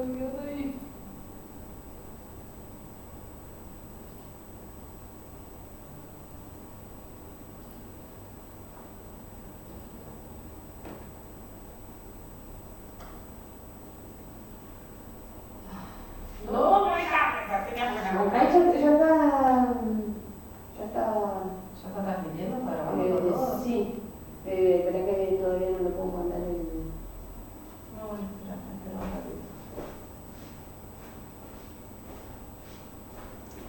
ay. No, no hay carne, teníamos que Acá carne. ya está ¿Ya está transmitiendo? ¿Está grabando todo? sí, pero que todavía no lo puedo mandar el... No, bueno, espera, espera un ratito.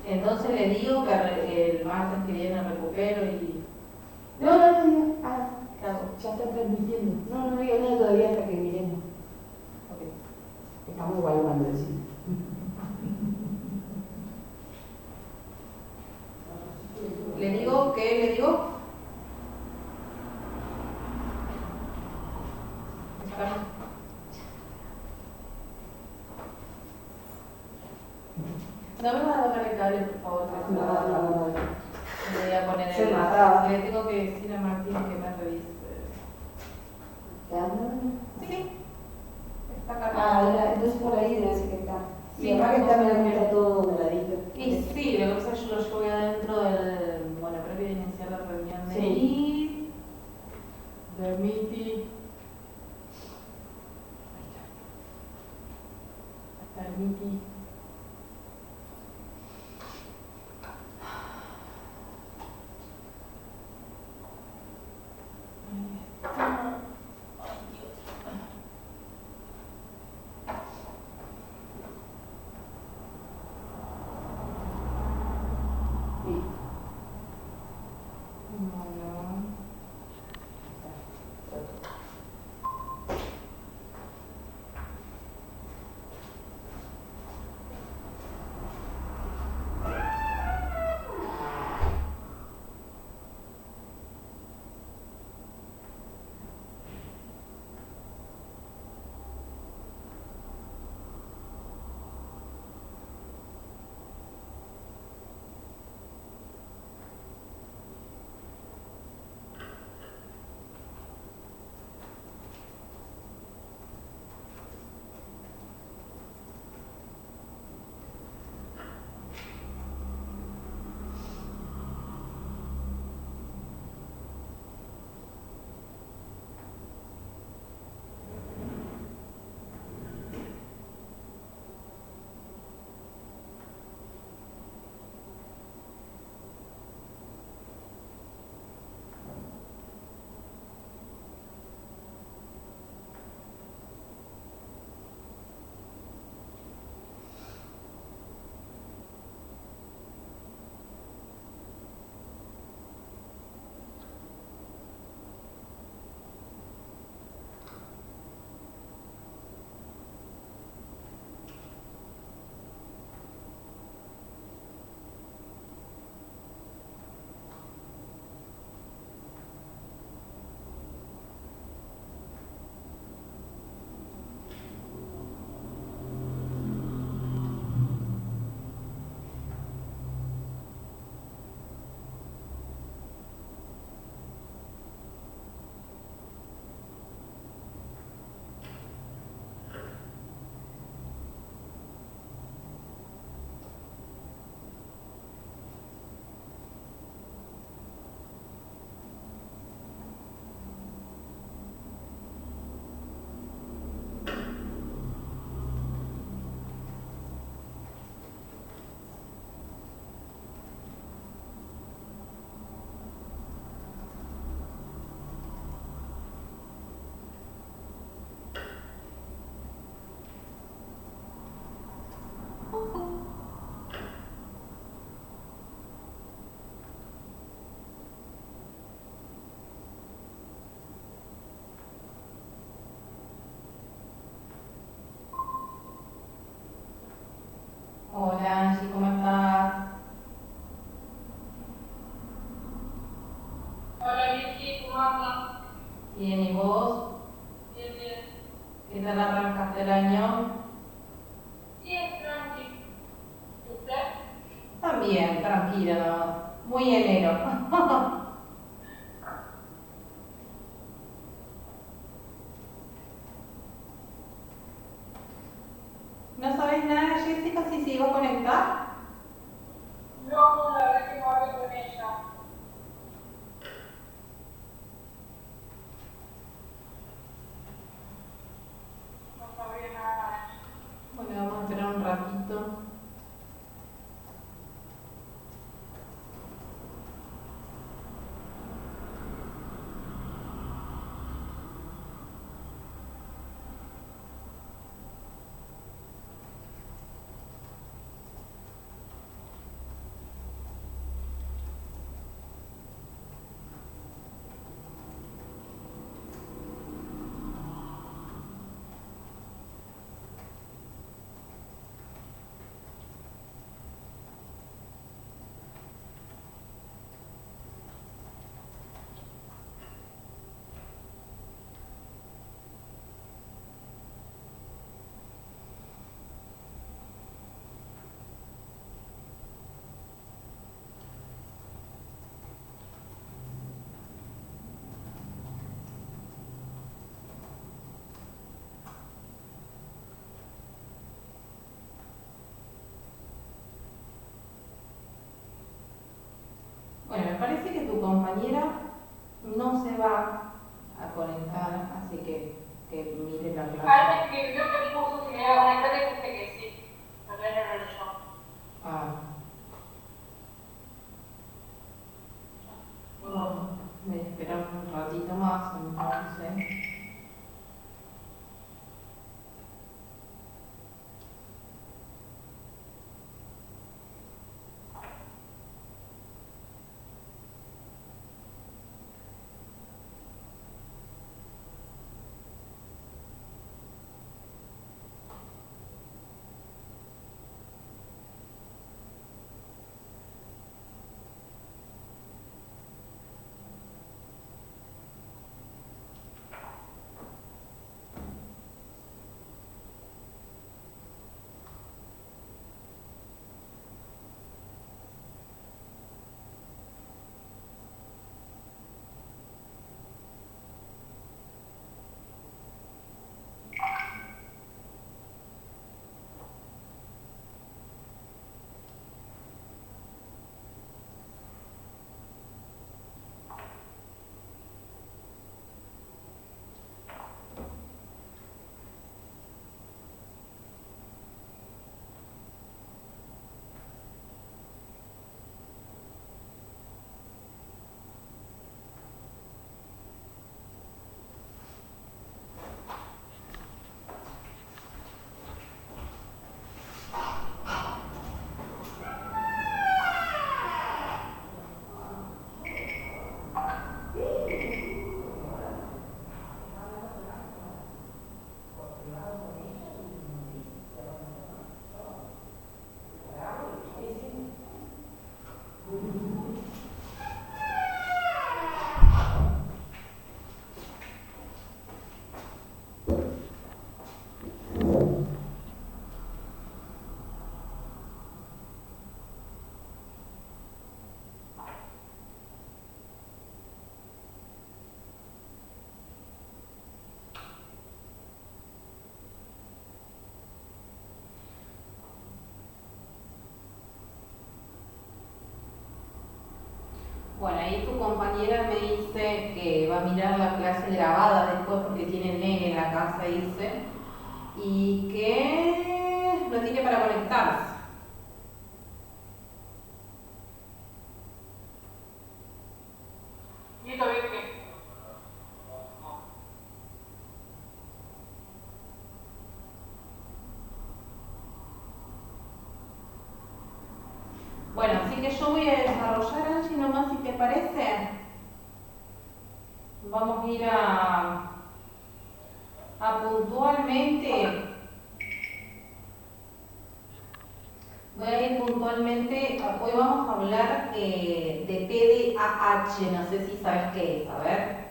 Entonces le digo que el martes que viene recupero y... No, ¿Qué hago? ya está transmitiendo. No digo nada todavía hasta que miremos. Ok. Estamos evaluando, decimos. ¿Le digo qué le digo? No me vas a tocar el cable, por favor. No. Le voy a poner Se mataba. Le tengo que decir a Martín que me revise. ¿Te anda? Sí. Está cargado. Entonces por ahí debe ser que está. Sí, Y además que está, mirando que está todo doradito. Y sí, lo que pasa es que yo lo llevo adentro del. Bueno, previo de iniciar la reunión de Sí. del MITI. Hasta el MITI. Hola Angie, ¿cómo estás? Hola Vicky, ¿cómo andas? Bien, ¿y vos? Bien, bien. ¿Qué tal arrancaste el año? Bien, tranqui. ¿Usted? También, tranquila, ¿no? Muy enero. fijas si se iba a conectar? No, la verdad que no hablé con ella. No sabía nada de eso. Bueno, vamos a esperar un ratito. Bueno, me parece que tu compañera no se va a conectar, así que mire la clase. Ay, me escribió que puso si me iba a conectar y puse que sí. Pero no era yo. Ah. Bueno, voy a esperar un ratito más, entonces. Bueno, ahí tu compañera me dice que va a mirar la clase grabada después porque tiene nene en la casa, dice, y que no tiene para conectarse. ¿Y todavía qué? Bueno, así que yo voy a desarrollar, Angie, nomás si te parece. Vamos a ir a puntualmente. Voy a ir puntualmente. Hoy vamos a hablar de TDAH. No sé si sabes qué es. A ver.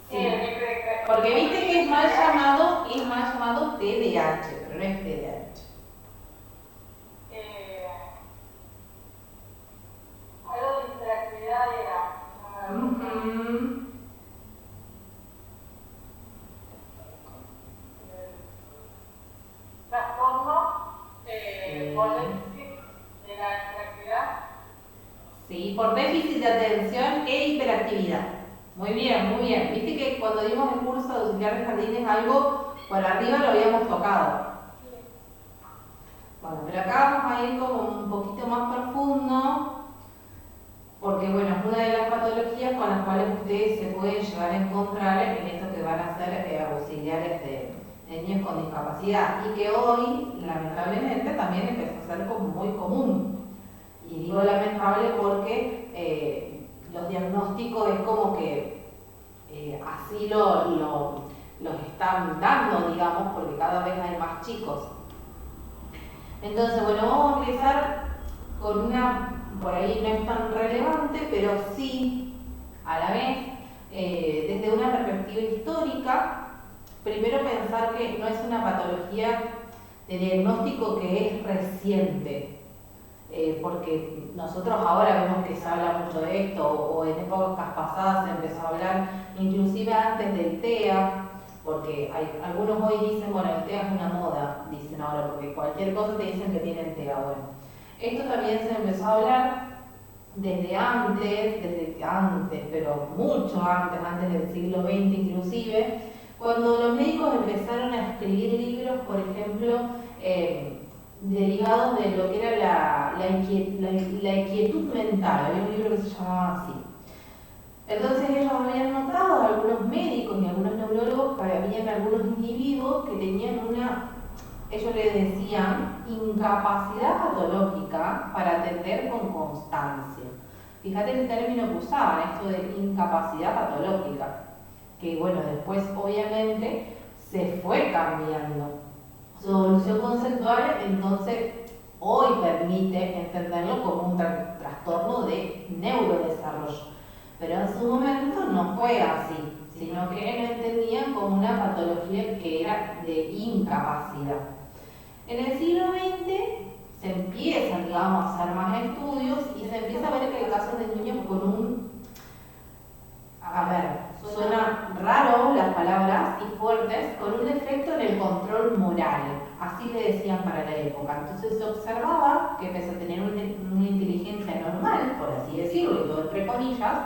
Sí. Porque viste que es mal llamado TDAH, pero no es TDAH. Algo de interactividad era. Ujú. por déficit de atención e hiperactividad. Muy bien, muy bien. Viste que cuando dimos el curso de auxiliar de jardines algo por arriba lo habíamos tocado. Bueno, pero acá vamos a ir como un poquito más profundo, porque bueno, es una de las patologías con las cuales ustedes se pueden llegar a encontrar en esto que van a ser auxiliares de niños con discapacidad, y que hoy, lamentablemente, también empezó a ser como muy común. Y digo lamentable porque los diagnósticos es como que así los están dando, digamos, porque cada vez hay más chicos. Entonces, bueno, vamos a empezar con una, por ahí no es tan relevante, pero sí, a la vez, desde una perspectiva histórica. Primero pensar que no es una patología de diagnóstico que es reciente, porque nosotros ahora vemos que se habla mucho de esto, o en épocas pasadas se empezó a hablar inclusive antes del TEA, porque algunos hoy dicen, bueno, el TEA es una moda, dicen ahora, porque cualquier cosa te dicen que tienen TEA. Bueno, esto también se empezó a hablar desde antes, pero mucho antes del siglo XX inclusive, cuando los médicos empezaron a escribir libros, por ejemplo, derivados de lo que era la inquietud mental. Había un libro que se llamaba así. Entonces ellos habían notado, algunos médicos y algunos neurólogos, que habían algunos individuos que tenían ellos les decían, incapacidad patológica para atender con constancia. Fíjate el término que usaban, esto de incapacidad patológica, que bueno, después obviamente se fue cambiando. Su evolución conceptual entonces hoy permite entenderlo como un trastorno de neurodesarrollo, pero en su momento no fue así, sino que lo entendían como una patología que era de incapacidad. En el siglo XX se empiezan, digamos, a hacer más estudios y se empieza a ver que hay casos de niños con suena raro las palabras y fuertes, con un defecto en el control moral, así le decían para la época. Entonces se observaba que pese a tener una inteligencia normal, por así decirlo, y todo entre comillas,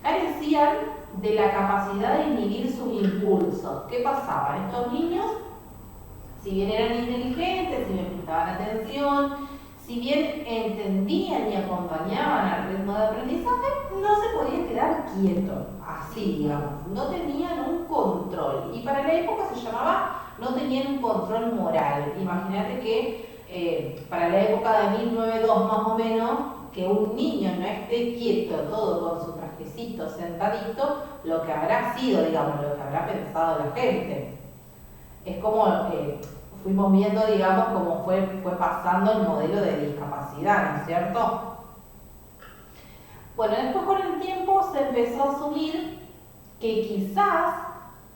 carecían de la capacidad de inhibir sus impulsos. ¿Qué pasaba? Estos niños, si bien eran inteligentes, si bien prestaban atención, si bien entendían y acompañaban al ritmo de aprendizaje, no se podían quedar quietos, así digamos, no tenían un control. Y para la época se llamaba, no tenían un control moral. Imagínate que para la época de 1902 más o menos, que un niño no esté quieto, todo con su trajecito, sentadito, lo que habrá sido, digamos, lo que habrá pensado la gente. Es como fuimos viendo, digamos, cómo fue pasando el modelo de discapacidad, ¿no es cierto? Bueno, después con el tiempo se empezó a asumir que quizás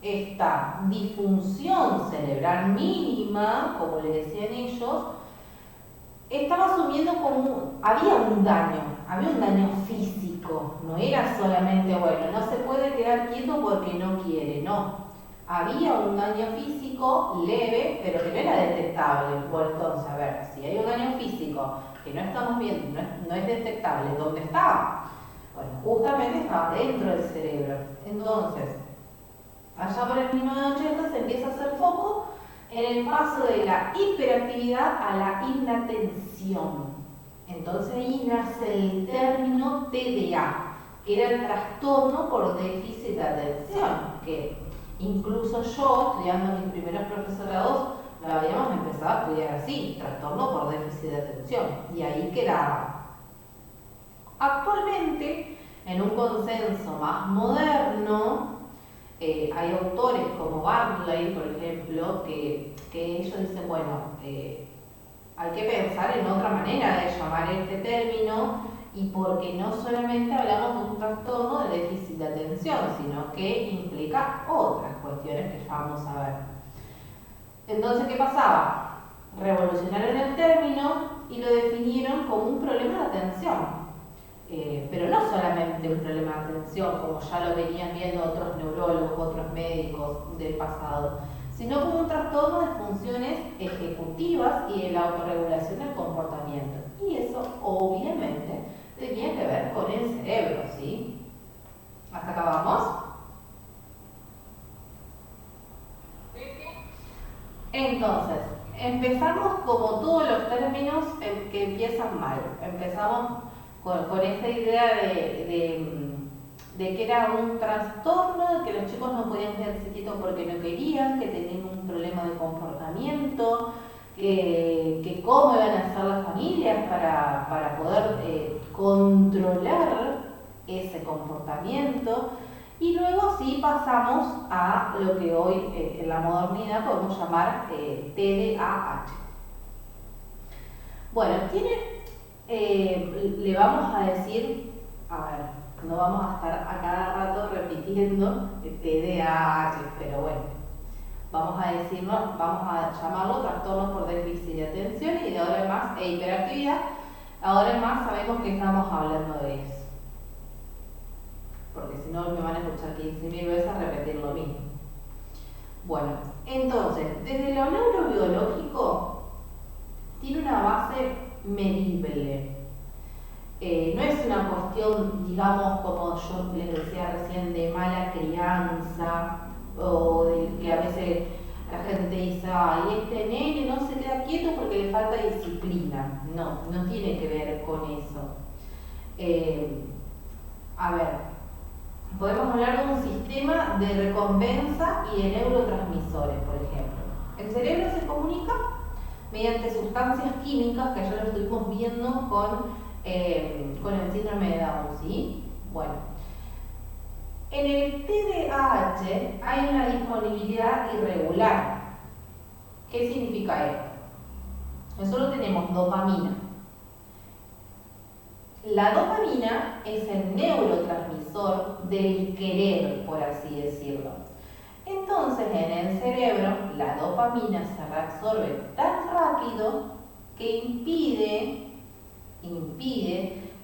esta disfunción cerebral mínima, como le decían ellos, estaba asumiendo como había un daño físico, no era solamente, bueno, no se puede quedar quieto porque no quiere, no. Había un daño físico leve, pero que no era detectable. Bueno, entonces, a ver, si hay un daño físico que no estamos viendo, no es detectable, ¿dónde está? Bueno, justamente estaba dentro del cerebro. Entonces, allá por el 1980 se empieza a hacer foco en el paso de la hiperactividad a la inatención. Entonces ahí nace el término TDA, que era el trastorno por déficit de atención, que incluso yo, estudiando mis primeros profesorados, lo habíamos empezado a estudiar así, trastorno por déficit de atención, y ahí quedaba. Actualmente, en un consenso más moderno, hay autores como Bartley, por ejemplo, que ellos dicen, bueno, hay que pensar en otra manera de llamar este término, y porque no solamente hablamos de un trastorno de déficit de atención, sino que implica otras cuestiones que ya vamos a ver. Entonces, ¿qué pasaba? Revolucionaron el término y lo definieron como un problema de atención. Pero no solamente un problema de atención, como ya lo venían viendo otros neurólogos, otros médicos del pasado, sino como un trastorno de funciones ejecutivas y de la autorregulación del comportamiento. Y eso, obviamente, Tiene que ver con el cerebro, ¿sí? ¿Hasta acá vamos? Sí, sí. Entonces, empezamos como todos los términos que empiezan mal. Empezamos con esta idea de que era un trastorno, de que los chicos no podían quedarse quietos porque no querían, que tenían un problema de comportamiento, que cómo iban a hacer las familias para poder controlar ese comportamiento. Y luego sí pasamos a lo que hoy en la modernidad podemos llamar TDAH. Bueno, le vamos a decir, a ver, no vamos a estar a cada rato repitiendo TDAH, pero bueno, vamos a llamarlo trastorno por déficit de atención y de ahora en más, e hiperactividad, ahora en más sabemos que estamos hablando de eso. Porque si no me van a escuchar 15.000 veces repetir lo mismo. Bueno, entonces, desde lo neurobiológico, tiene una base medible. No es una cuestión, digamos, como yo les decía recién, de mala crianza, o de que a veces la gente dice, ay, este nene no se queda quieto porque le falta disciplina. No tiene que ver con eso. A ver, podemos hablar de un sistema de recompensa y de neurotransmisores, por ejemplo. El cerebro se comunica mediante sustancias químicas que ya lo estuvimos viendo con el síndrome de Down, ¿sí? Bueno, en el TDAH hay una disponibilidad irregular. ¿Qué significa esto? Nosotros tenemos dopamina. La dopamina es el neurotransmisor del querer, por así decirlo. Entonces, en el cerebro, la dopamina se reabsorbe tan rápido que impide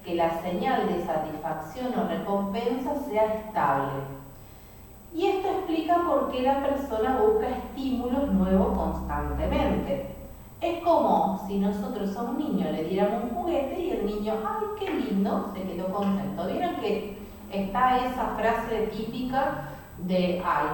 que la señal de satisfacción o recompensa sea estable. Y esto explica por qué la persona busca estímulos nuevos constantemente. Es como si nosotros a un niño le diéramos un juguete y el niño, ¡ay, qué lindo!, se quedó contento. ¿Vieron que está esa frase típica de, ¡ay,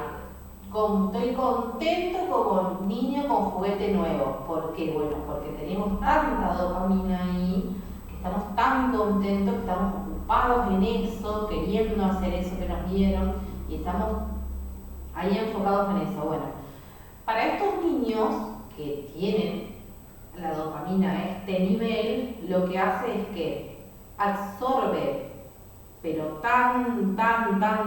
estoy contento como niño con juguete nuevo! ¿Por qué? Bueno, porque tenemos tanta dopamina ahí, que estamos tan contentos, que estamos ocupados en eso, queriendo hacer eso que nos dieron, y estamos ahí enfocados en eso. Bueno, para estos niños que tienen la dopamina a este nivel, lo que hace es que absorbe, pero tan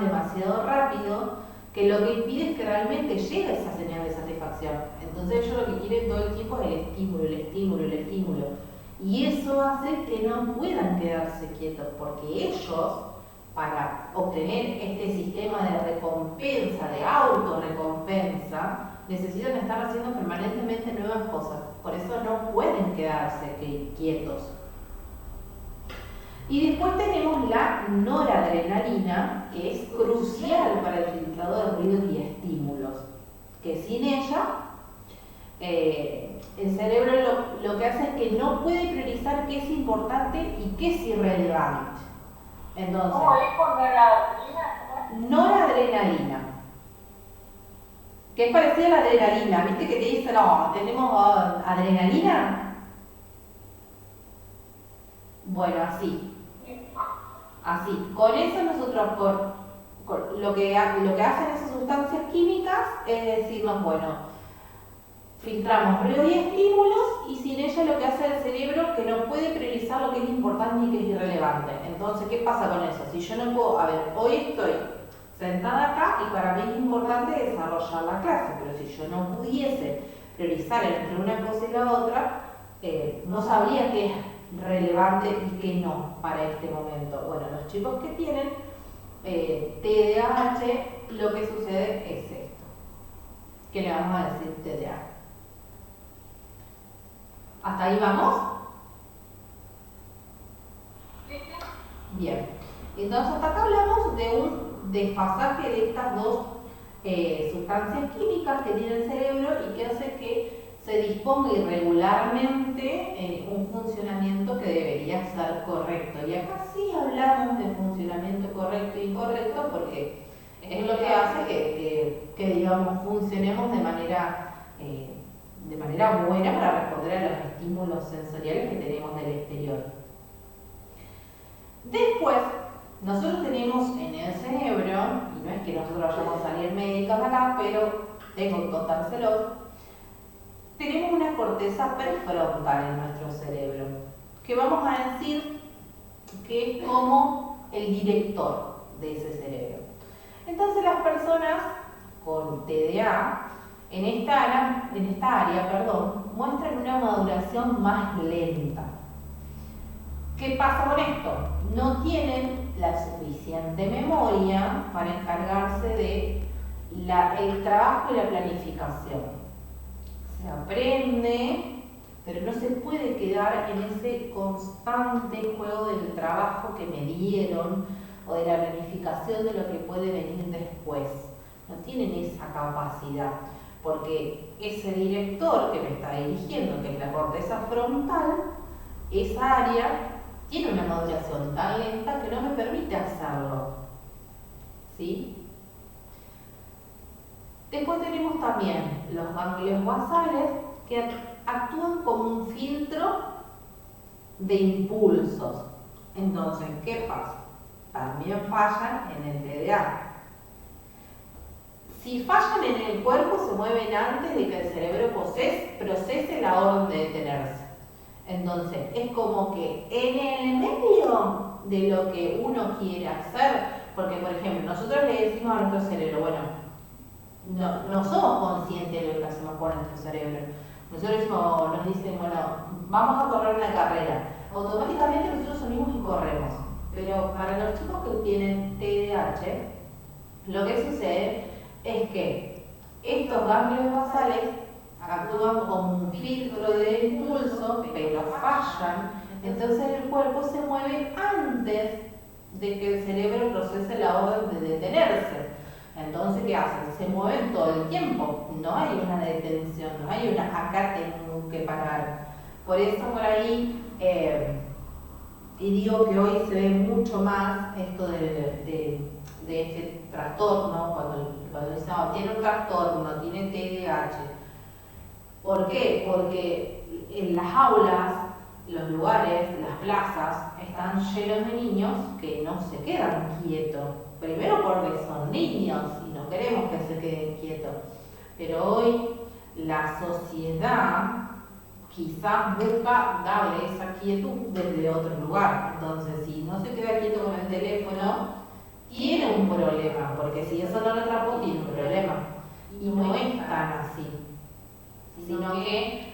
demasiado rápido, que lo que impide es que realmente llegue esa señal de satisfacción. Entonces ellos lo que quieren todo el tiempo es el estímulo. Y eso hace que no puedan quedarse quietos, porque ellos, para obtener este sistema de recompensa, de autorrecompensa, necesitan estar haciendo permanentemente nuevas cosas. Por eso no pueden quedarse quietos. Y después tenemos la noradrenalina, que es crucial para el filtrado de ruidos y estímulos. Que sin ella, el cerebro lo que hace es que no puede priorizar qué es importante y qué es irrelevante. Entonces, ¿Cómo es con noradrenalina? noradrenalina, que es parecida a la adrenalina. ¿Viste que te dicen, no, tenemos adrenalina? Bueno, así. Con eso nosotros, lo que hacen esas sustancias químicas es decirnos, bueno, filtramos ruidos y estímulos, y sin ella lo que hace el cerebro es que no puede priorizar lo que es importante y que es irrelevante. Entonces, ¿qué pasa con eso? Si yo no puedo, hoy estoy sentada acá y para mí es importante desarrollar la clase, pero si yo no pudiese priorizar entre una cosa y la otra, no sabría qué es relevante y qué no para este momento. Bueno, los chicos que tienen TDAH, lo que sucede es esto, que le vamos a decir TDAH. ¿Hasta ahí vamos? Bien, entonces hasta acá hablamos de un desfasaje de estas dos sustancias químicas que tiene el cerebro y que hace que se disponga irregularmente un funcionamiento que debería ser correcto. Y acá sí hablamos de funcionamiento correcto e incorrecto porque es lo que hace que digamos, funcionemos de manera buena para responder a los estímulos sensoriales que tenemos del exterior. Después, nosotros tenemos en el cerebro, y no es que nosotros vayamos a salir médicos acá, pero tengo que contárselos, tenemos una corteza prefrontal en nuestro cerebro, que vamos a decir que es como el director de ese cerebro. Entonces las personas con TDA en esta área, muestran una maduración más lenta. ¿Qué pasa con esto? No tienen la suficiente memoria para encargarse de el trabajo y la planificación. Se aprende, pero no se puede quedar en ese constante juego del trabajo que me dieron o de la planificación de lo que puede venir después. No tienen esa capacidad, porque ese director que me está dirigiendo, que es la corteza frontal, esa área tiene una maduración tan lenta que no me permite hacerlo. ¿Sí? Después tenemos también los ganglios basales que actúan como un filtro de impulsos. Entonces, ¿qué pasa? También fallan en el TDA. Si fallan en el cuerpo, se mueven antes de que el cerebro procese la orden de detenerse. Entonces, es como que en el medio de lo que uno quiere hacer, porque por ejemplo, nosotros le decimos a nuestro cerebro, bueno, no somos conscientes de lo que hacemos con nuestro cerebro. Nosotros nos dicen, bueno, vamos a correr una carrera. Automáticamente nosotros salimos y corremos. Pero para los chicos que tienen TDAH, lo que sucede es que estos ganglios basales actúan como un filtro de impulso, pero fallan. Entonces el cuerpo se mueve antes de que el cerebro procese la orden de detenerse. Entonces, ¿qué hacen? Se mueven todo el tiempo. No hay una detención, no hay acá tengo que parar. Por eso por ahí, y digo que hoy se ve mucho más esto de este trastorno, cuando dicen, tiene un trastorno, tiene TDAH. ¿Por qué? Porque en las aulas, los lugares, las plazas, están llenos de niños que no se quedan quietos. Primero porque son niños y no queremos que se queden quietos. Pero hoy la sociedad quizás busca darle esa quietud desde otro lugar. Entonces, si no se queda quieto con el teléfono, tiene un problema, porque si eso no lo atrapó, tiene un problema. Y no es tan así, sino que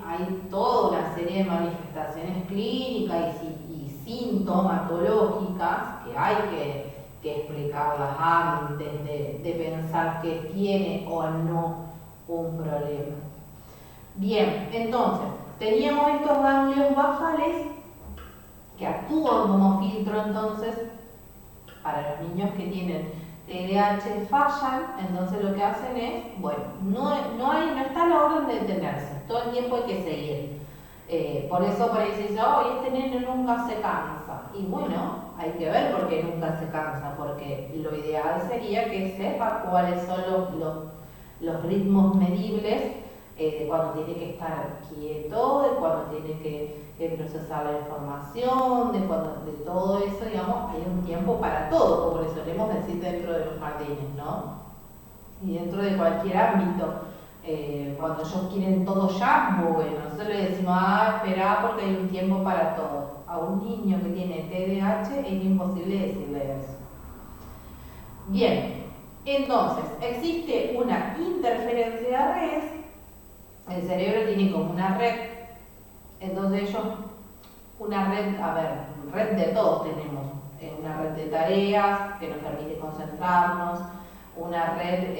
hay toda una serie de manifestaciones clínicas y sintomatológicas que hay que explicarlas antes de pensar que tiene o no un problema. Bien, entonces, teníamos estos ganglios basales que actúan como filtro, entonces, para los niños que tienen TDAH fallan, entonces lo que hacen es, bueno, no está la orden de detenerse, todo el tiempo hay que seguir. Por eso por ahí se dice, este nene nunca se cansa. Y bueno, hay que ver por qué nunca se cansa, porque lo ideal sería que sepa cuáles son los ritmos medibles de cuando tiene que estar quieto, de cuando tiene que procesar la información, de todo eso, digamos, hay un tiempo para todo, como le solemos decir dentro de los jardines, ¿no? Y dentro de cualquier ámbito. Cuando ellos quieren todo ya, bueno, nosotros le decimos, espera porque hay un tiempo para todo. A un niño que tiene TDAH es imposible decirle eso. Bien, entonces, existe una interferencia de redes, el cerebro tiene como una red, entonces ellos, una red de todos tenemos, una red de tareas que nos permite concentrarnos, una red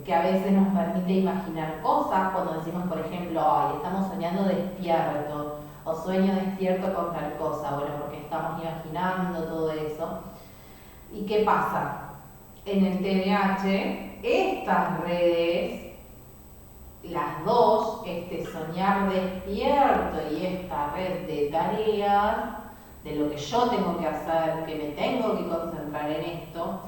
que a veces nos permite imaginar cosas, cuando decimos, por ejemplo, estamos soñando despierto, o sueño despierto con tal cosa, bueno, porque estamos imaginando todo eso. ¿Y qué pasa? En el TDAH, estas redes las dos, este soñar despierto y esta red de tareas, de lo que yo tengo que hacer, que me tengo que concentrar en esto,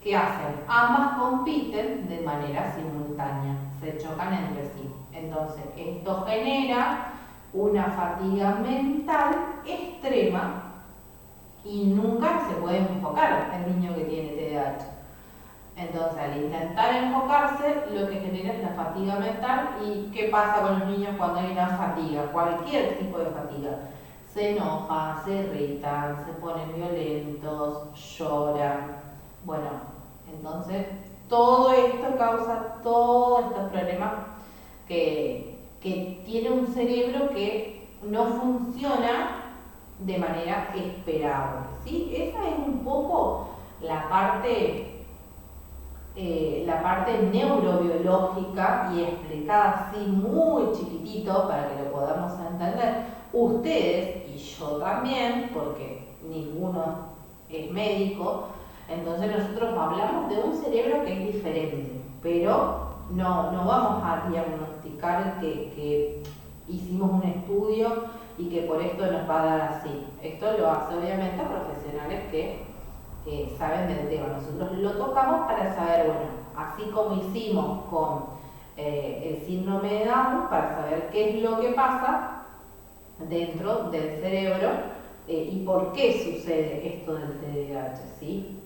¿qué hacen? Ambas compiten de manera simultánea, se chocan entre sí. Entonces, esto genera una fatiga mental extrema y nunca se puede enfocar el niño que tiene TDAH. Entonces, al intentar enfocarse, lo que genera es la fatiga mental. ¿Y qué pasa con los niños cuando hay una fatiga? Cualquier tipo de fatiga. Se enojan, se irritan, se ponen violentos, lloran. Bueno, entonces todo esto causa todos estos problemas que tiene un cerebro que no funciona de manera esperable, ¿sí? Esa es un poco la parte neurobiológica y explicada así muy chiquitito para que lo podamos entender ustedes y yo también, porque ninguno es médico. Entonces nosotros hablamos de un cerebro que es diferente, pero no vamos a diagnosticar que hicimos un estudio y que por esto nos va a dar así. Esto lo hace obviamente profesionales que saben del tema. Nosotros lo tocamos para saber, bueno, así como hicimos con el síndrome de Down, para saber qué es lo que pasa dentro del cerebro y por qué sucede esto del TDAH, ¿sí?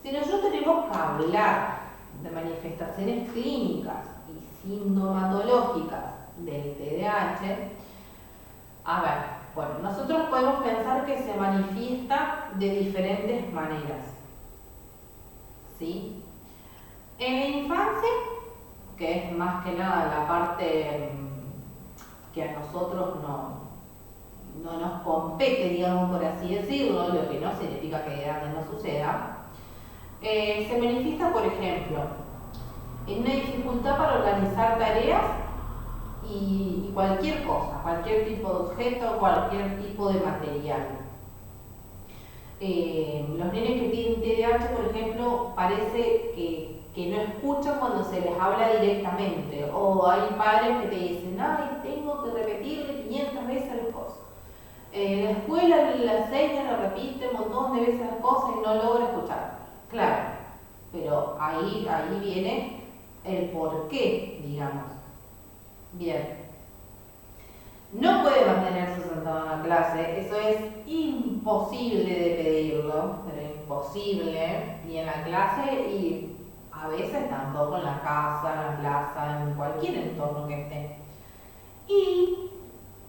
Si nosotros tenemos que hablar de manifestaciones clínicas y sintomatológicas del TDAH, a ver, bueno, nosotros podemos pensar que se manifiesta de diferentes maneras, ¿sí? En la infancia, que es más que nada la parte que a nosotros no nos compete, digamos por así decirlo, lo que no significa que de grande no suceda, se manifiesta, por ejemplo, en una dificultad para organizar tareas y cualquier cosa, cualquier tipo de objeto, cualquier tipo de material. Los nenes que tienen TDAH, por ejemplo, parece que no escuchan cuando se les habla directamente, o hay padres que te dicen, ay, tengo que repetirle 500 veces las cosas. En la escuela le enseñan, le repite un montón de veces las cosas y no logra escuchar. Claro, pero ahí viene el porqué, digamos. Bien. No puede mantenerse sentado en la clase, eso es imposible de pedirlo, pero imposible, ni en la clase y a veces tampoco en la casa, en la plaza, en cualquier entorno que esté. Y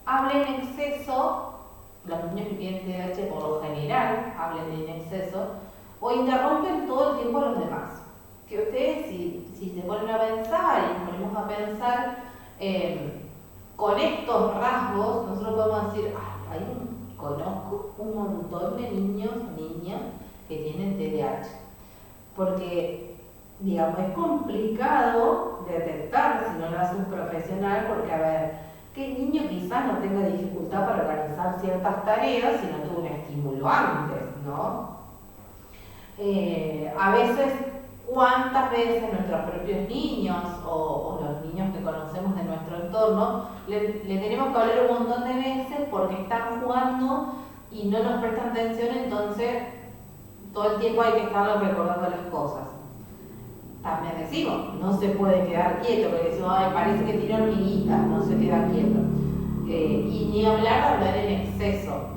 habla en exceso, los niños que tienen TDAH por lo general hablan en exceso, o interrumpen todo el tiempo a los demás. Que ustedes si se ponen a pensar y nos ponemos a pensar con estos rasgos, nosotros podemos decir, conozco un montón de niños, niñas que tienen TDAH. Porque, digamos, es complicado detectar si no lo hace un profesional, porque a ver, ¿qué niño quizás no tenga dificultad para organizar ciertas tareas si no tuvo un estímulo antes, ¿no? A veces, ¿cuántas veces nuestros propios niños o los niños que conocemos de nuestro entorno le tenemos que hablar un montón de veces porque están jugando y no nos prestan atención, entonces todo el tiempo hay que estarles recordando las cosas? También decimos, no se puede quedar quieto, porque decimos, ay, parece que tiene hormiguitas, no se queda quieto. Y ni hablar en exceso.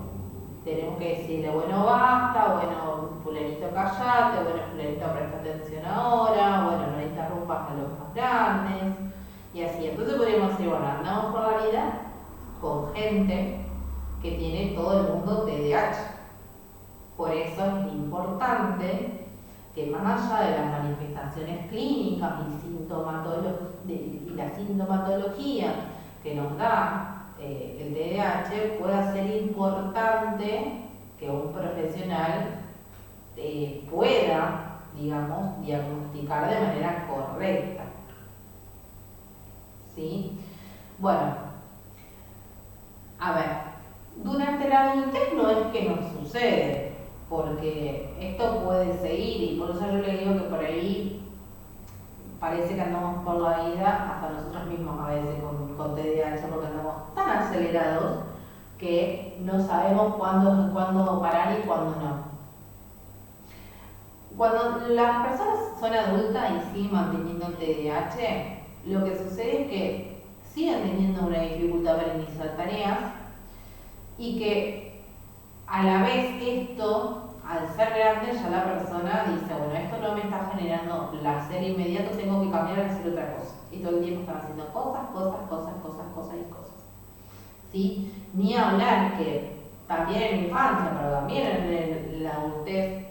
Tenemos que decirle, bueno, basta, bueno, fulanito callate, bueno, fulanito presta atención ahora, bueno, no interrumpas a los más grandes, y así. Entonces podríamos decir, bueno, andamos por la vida con gente que tiene todo el mundo TDAH. Por eso es importante que más allá de las manifestaciones clínicas y la sintomatología que nos da el TDAH, pueda ser importante que un profesional pueda, digamos, diagnosticar de manera correcta. ¿Sí? Bueno, a ver, durante la adultez no es que nos sucede, porque esto puede seguir y por eso yo le digo que por ahí parece que andamos por la vida hasta nosotros mismos acelerados que no sabemos cuándo parar y cuándo no. Cuando las personas son adultas y siguen manteniendo TDAH, lo que sucede es que siguen teniendo una dificultad para iniciar tareas y que a la vez esto, al ser grande, ya la persona dice, bueno, esto no me está generando placer inmediato, tengo que cambiar a hacer otra cosa. Y todo el tiempo están haciendo cosas y cosas. ¿Sí? Ni hablar que también en la infancia, pero también en la adultez,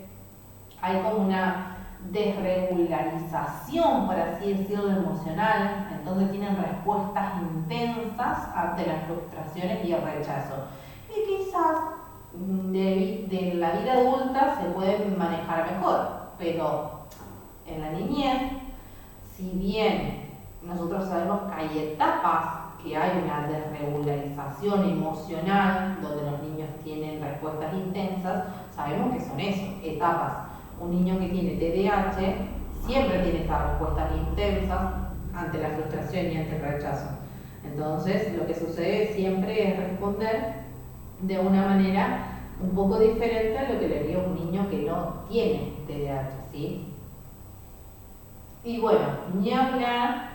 hay como una desregularización, por así decirlo, emocional. Entonces tienen respuestas intensas ante las frustraciones y el rechazo. Y quizás de la vida adulta se pueden manejar mejor, pero en la niñez, si bien nosotros sabemos que hay etapas, que hay una desregularización emocional, donde los niños tienen respuestas intensas, sabemos que son eso, etapas. Un niño que tiene TDAH siempre tiene estas respuestas intensas ante la frustración y ante el rechazo. Entonces, lo que sucede siempre es responder de una manera un poco diferente a lo que le haría un niño que no tiene TDAH, ¿sí? Y bueno, ni hablar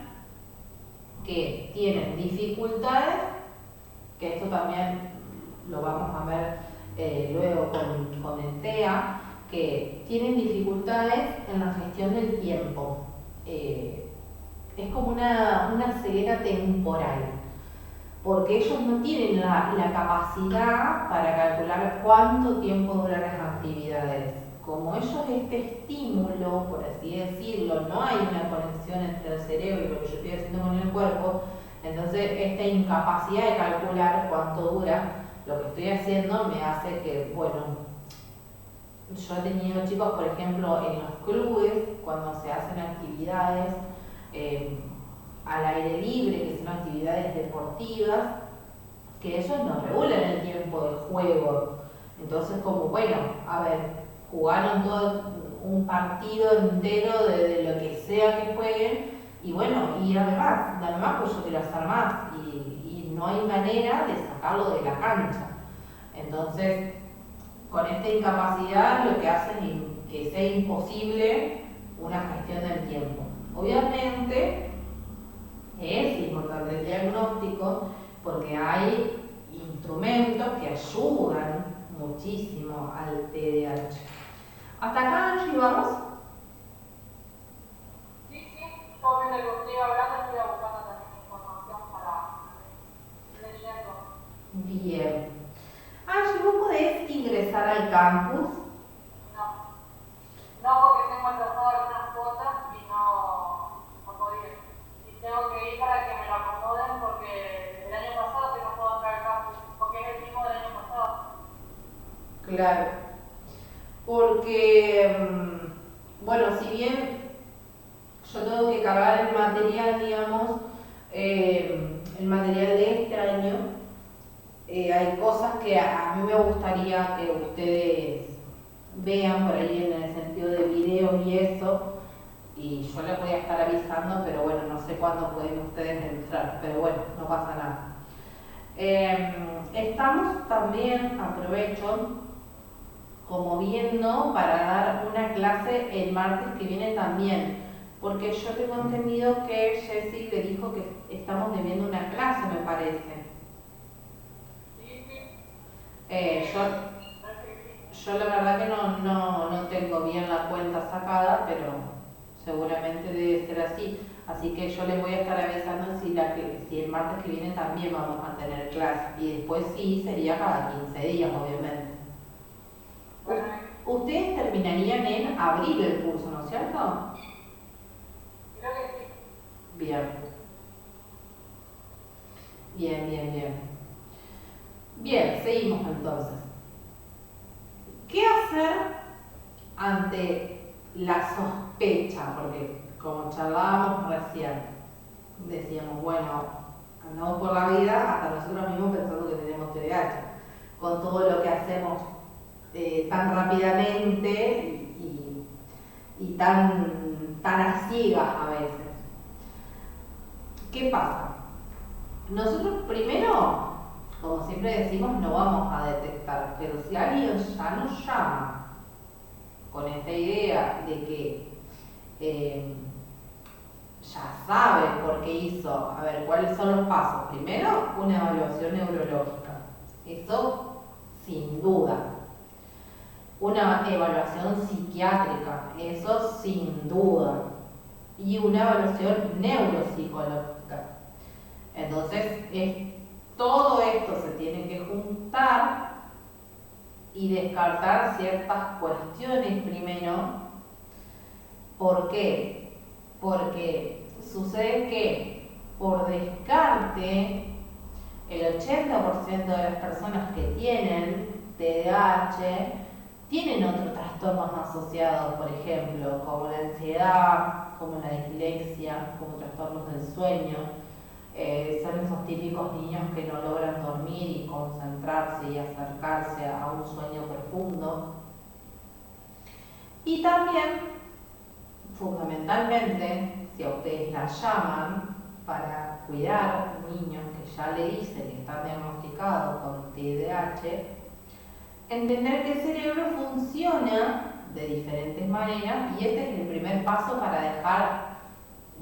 que tienen dificultades, que esto también lo vamos a ver luego con el TEA, que tienen dificultades en la gestión del tiempo. Es como una ceguera temporal, porque ellos no tienen la capacidad para calcular cuánto tiempo duran las actividades. Como ellos este estímulo, por así decirlo, no hay una conexión entre el cerebro y lo que yo estoy haciendo con el cuerpo, entonces esta incapacidad de calcular cuánto dura lo que estoy haciendo me hace que, bueno, yo he tenido chicos, por ejemplo, en los clubes, cuando se hacen actividades al aire libre, que son actividades deportivas, que ellos no regulan el tiempo de juego. Entonces, como, bueno, a ver, jugaron todo un partido entero de lo que sea que jueguen, y bueno, y dame más, pues yo quiero hacer más, y no hay manera de sacarlo de la cancha. Entonces, con esta incapacidad lo que hacen es que sea imposible una gestión del tiempo. Obviamente es importante el diagnóstico porque hay instrumentos que ayudan muchísimo al TDAH. ¿Hasta acá, Angie, vamos? Sí, todo bien de lo que estoy hablando, estoy buscando también información para ir leyendo. Bien. Angie, ¿vos podés ingresar al campus? No, porque tengo atrasadas algunas cuotas y no podía. Y tengo que ir para que me lo acomoden porque el año pasado que no puedo entrar al campus, porque es el mismo del año pasado. Claro. Porque, bueno, si bien yo tengo que cargar el material, digamos, el material de este año, hay cosas que a mí me gustaría que ustedes vean por ahí en el sentido de videos y eso, y yo les voy a estar avisando, pero bueno, no sé cuándo pueden ustedes entrar, pero bueno, no pasa nada. Estamos también, aprovecho, como viendo para dar una clase el martes que viene también, porque yo tengo entendido que Jessy le dijo que estamos debiendo una clase, me parece. Yo la verdad que no tengo bien la cuenta sacada, pero seguramente debe ser así. Así que yo les voy a estar avisando si el martes que viene también vamos a tener clase. Y después sí, sería cada 15 días, obviamente. Ustedes terminarían en abril el curso, ¿no es cierto? Creo que sí. Bien. Bien, seguimos entonces. ¿Qué hacer ante la sospecha? Porque como charlábamos recién, decíamos, bueno, andamos por la vida hasta nosotros mismos pensando que tenemos TDAH, con todo lo que hacemos tan rápidamente y tan a ciegas a veces. ¿Qué pasa? Nosotros primero como siempre decimos, no vamos a detectar, pero si alguien ya nos llama con esta idea de que ya sabe por qué hizo, a ver, ¿cuáles son los pasos? Primero, una evaluación neurológica, eso sin duda. Una evaluación psiquiátrica, eso sin duda. Y una evaluación neuropsicológica. Entonces, todo esto se tiene que juntar y descartar ciertas cuestiones primero. ¿Por qué? Porque sucede que por descarte el 80% de las personas que tienen TDAH tienen otros trastornos asociados, por ejemplo, como la ansiedad, como la dislexia, como trastornos del sueño. Son esos típicos niños que no logran dormir y concentrarse y acercarse a un sueño profundo. Y también, fundamentalmente, si a ustedes la llaman para cuidar niños que ya le dicen que están diagnosticados con TDAH, entender que el cerebro funciona de diferentes maneras y este es el primer paso para dejar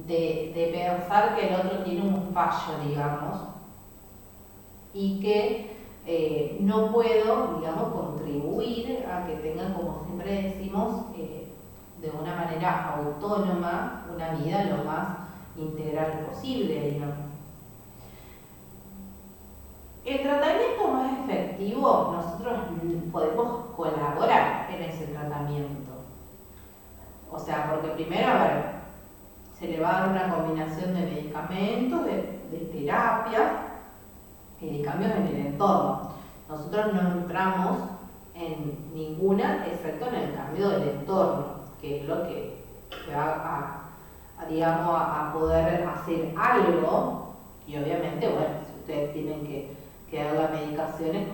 de pensar que el otro tiene un fallo, digamos, y que no puedo, digamos, contribuir a que tengan, como siempre decimos, de una manera autónoma, una vida lo más integral posible, digamos. El tratamiento más efectivo, nosotros podemos colaborar en ese tratamiento. O sea, porque primero, a ver, se le va a dar una combinación de medicamentos, de terapia y de cambios en el entorno. Nosotros no entramos en ninguna, excepto en el cambio del entorno, que es lo que va a poder hacer algo. Y obviamente, bueno, si ustedes tienen que dar las medicaciones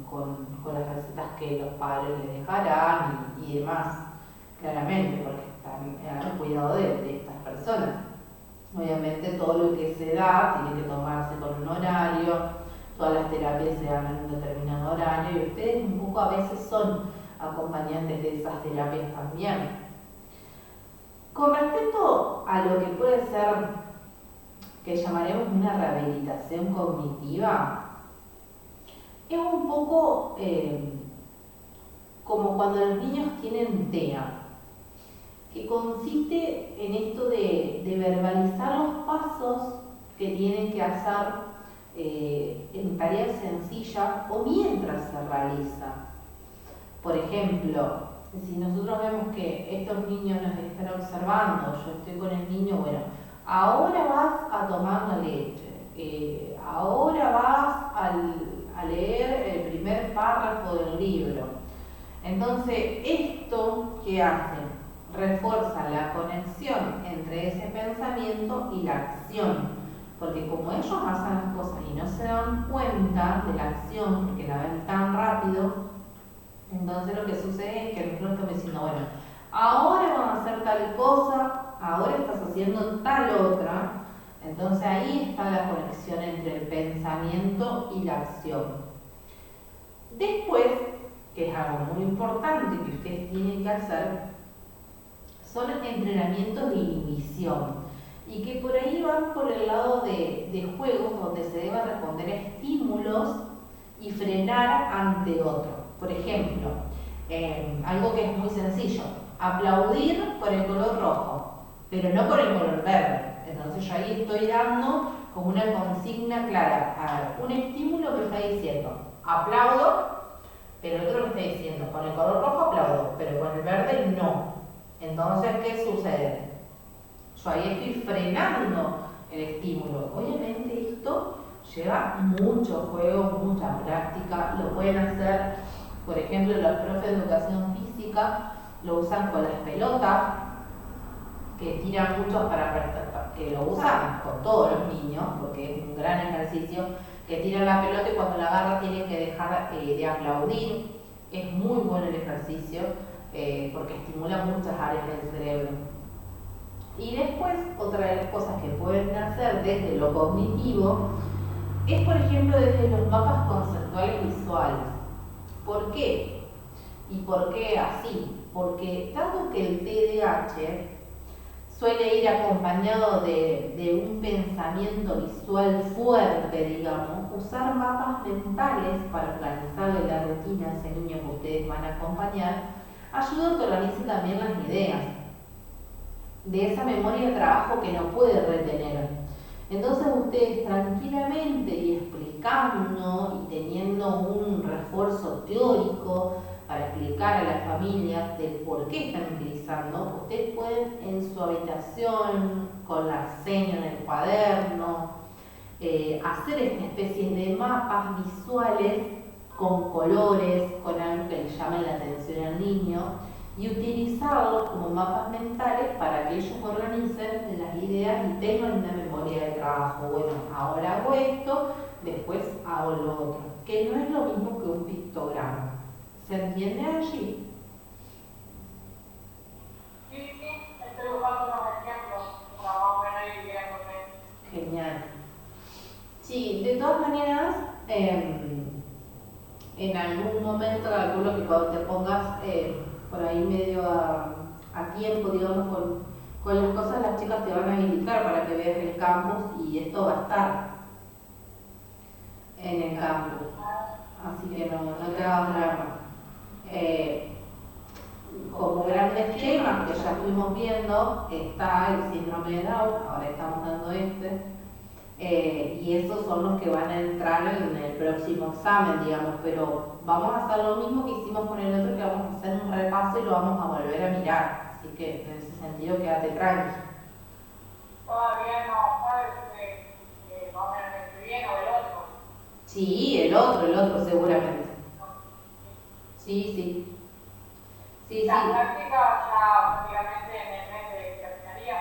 con las recetas que los padres les dejarán y demás, claramente, porque están al cuidado de estas personas. Obviamente todo lo que se da tiene que tomarse con un horario, todas las terapias se dan en un determinado horario y ustedes un poco a veces son acompañantes de esas terapias también. Con respecto a lo que puede ser, que llamaremos una rehabilitación cognitiva, es un poco como cuando los niños tienen TEA, que consiste en esto de verbalizar los pasos que tienen que hacer en tareas sencillas o mientras se realiza. Por ejemplo, si nosotros vemos que estos niños nos están observando, yo estoy con el niño, bueno, ahora vas a tomar la leche, ahora vas a leer el primer párrafo del libro. Entonces, esto que hace refuerza la conexión entre ese pensamiento y la acción, porque como ellos hacen las cosas y no se dan cuenta de la acción, porque la ven tan rápido, entonces lo que sucede es que nosotros estamos diciendo, bueno, ahora vamos a hacer tal cosa, ahora estás haciendo tal otra. Entonces ahí está la conexión entre el pensamiento y la acción. Después, que es algo muy importante que ustedes tienen que hacer, son entrenamientos de inhibición y que por ahí van por el lado de juegos donde se debe responder a estímulos y frenar ante otro. Por ejemplo, algo que es muy sencillo, aplaudir por el color rojo, pero no por el color verde. Entonces yo ahí estoy dando como una consigna clara, a ver, un estímulo que está diciendo, aplaudo, pero el otro que está diciendo, con el color rojo aplaudo, pero con el verde no. Entonces, ¿qué sucede? Yo ahí estoy frenando el estímulo. Obviamente esto lleva mucho juego, mucha práctica, lo pueden hacer, por ejemplo, los profes de educación física lo usan con las pelotas, que tiran muchos que lo usan con todos los niños, porque es un gran ejercicio, que tiran la pelota y cuando la agarra tienen que dejar de aplaudir. Es muy bueno el ejercicio porque estimula muchas áreas del cerebro. Y después, otra de las cosas que pueden hacer desde lo cognitivo es, por ejemplo, desde los mapas conceptuales visuales. ¿Por qué? ¿Y por qué así? Porque dado que el TDAH suele ir acompañado de un pensamiento visual fuerte, digamos, usar mapas mentales para organizarle la rutina a ese niño que ustedes van a acompañar, ayuda a que organice también las ideas de esa memoria de trabajo que no puede retener. Entonces ustedes tranquilamente y explicando y teniendo un refuerzo teórico para explicar a las familias del por qué están utilizando, ustedes pueden en su habitación, con la seña en el cuaderno, hacer esta especie de mapas visuales con colores, con algo que le llame la atención al niño, y utilizarlos como mapas mentales para que ellos organicen las ideas y tengan una memoria de trabajo. Bueno, ahora hago esto, después hago lo otro, que no es lo mismo que un pictograma. ¿Se entiende allí? Sí, estoy buscando unos ejemplos para más o menos ir guiándome. Genial. Sí, de todas maneras, en algún momento calculo que cuando te pongas por ahí medio a tiempo, digamos, con las cosas, las chicas te van a habilitar para que veas el campus y esto va a estar en el campus. Así que no te hagas drama. Como grandes temas que ya estuvimos viendo, está el síndrome de Down, ahora estamos dando y esos son los que van a entrar en el próximo examen, digamos, pero vamos a hacer lo mismo que hicimos con el otro, que vamos a hacer un repaso y lo vamos a volver a mirar, así que en ese sentido quédate tranqui. Todavía no sabes que más o menos me bien o el otro. Sí, el otro seguramente. Sí. La práctica ya prácticamente en el mes de terminaría.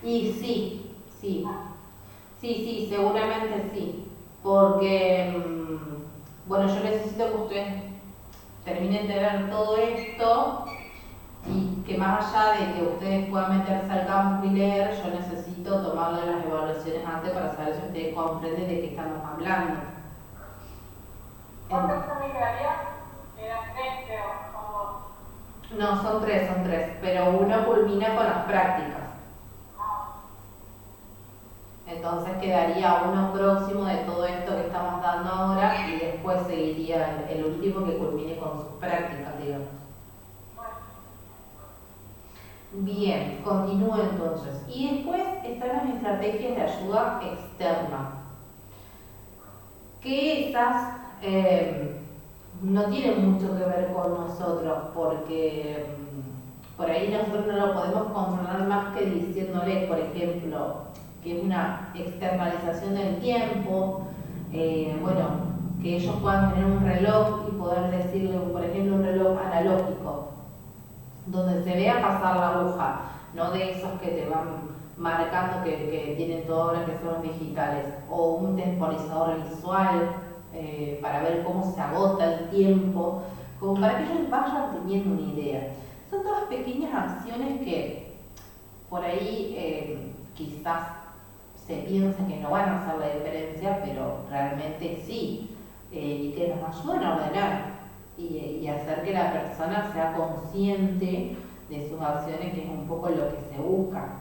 Y sí, seguramente sí, porque, bueno, yo necesito que ustedes terminen de ver todo esto y que más allá de que ustedes puedan meterse al campus y leer, yo necesito tomarle las evaluaciones antes para saber si ustedes comprenden de qué estamos hablando. ¿Cuántos exámenes quedarían? Eran 3, creo, son 2. No, son tres, pero uno culmina con las prácticas. Entonces quedaría uno próximo de todo esto que estamos dando ahora y después seguiría el último que culmine con sus prácticas, digamos. Bien, continúo entonces. Y después están las estrategias de ayuda externa. Que esas no tienen mucho que ver con nosotros porque por ahí nosotros no lo podemos controlar más que diciéndoles, por ejemplo, que es una externalización del tiempo, bueno, que ellos puedan tener un reloj y poder decirle, por ejemplo, un reloj analógico, donde se vea pasar la aguja, no de esos que te van marcando que tienen todo ahora que son digitales, o un temporizador visual para ver cómo se agota el tiempo, como para que ellos vayan teniendo una idea. Son todas pequeñas acciones que por ahí quizás se piensa que no van a hacer la diferencia, pero realmente sí, y que nos ayudan a ordenar y hacer que la persona sea consciente de sus acciones, que es un poco lo que se busca.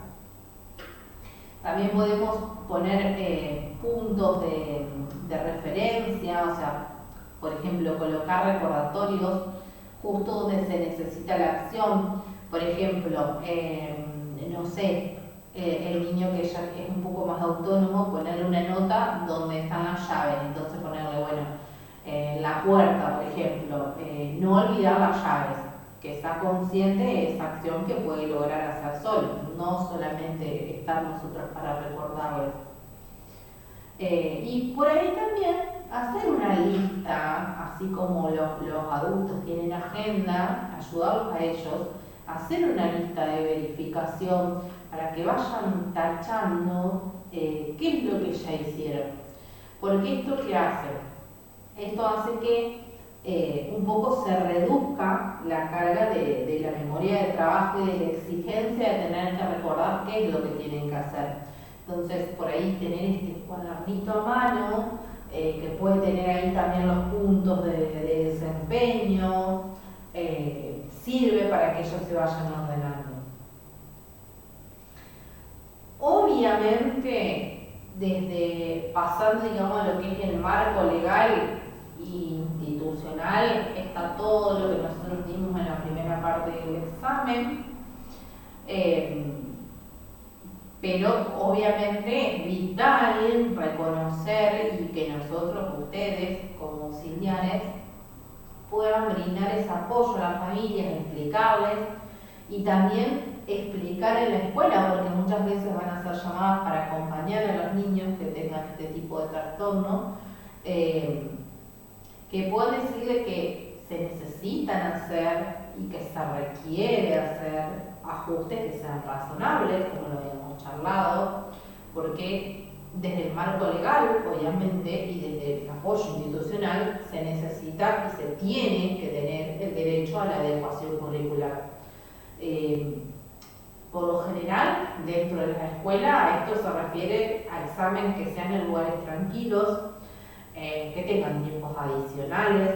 También podemos poner puntos de referencia, o sea, por ejemplo, colocar recordatorios justo donde se necesita la acción. Por ejemplo, no sé, el niño que ya es un poco más autónomo, ponerle una nota donde están las llaves, entonces ponerle, bueno, la puerta, por ejemplo, no olvidar las llaves, que está consciente de esa acción que puede lograr hacer solo, no solamente estar nosotros para recordarle. Y por ahí también hacer una lista, así como los adultos tienen agenda, ayudarlos a ellos, hacer una lista de verificación para que vayan tachando qué es lo que ya hicieron. Porque esto ¿qué hace? Esto hace que un poco se reduzca la carga de la memoria de trabajo y de la exigencia de tener que recordar qué es lo que tienen que hacer. Entonces, por ahí tener este cuadernito a mano que puede tener ahí también los puntos de desempeño, sirve para que ellos se vayan ordenando. Obviamente, desde pasando, digamos, a lo que es el marco legal e institucional, está todo lo que nosotros vimos en la primera parte del examen, pero obviamente es vital reconocer y que nosotros, ustedes, como auxiliares, puedan brindar ese apoyo a las familias, explicarles y también explicar en la escuela, porque muchas veces van a ser llamadas para acompañar a los niños que tengan este tipo de trastorno, que puedan decirle que se necesitan hacer y que se requiere hacer ajustes que sean razonables, como lo habíamos charlado, porque desde el marco legal, obviamente, y desde el apoyo institucional, se necesita y se tiene que tener el derecho a la adecuación curricular. Por lo general, dentro de la escuela, esto se refiere a exámenes que sean en lugares tranquilos, que tengan tiempos adicionales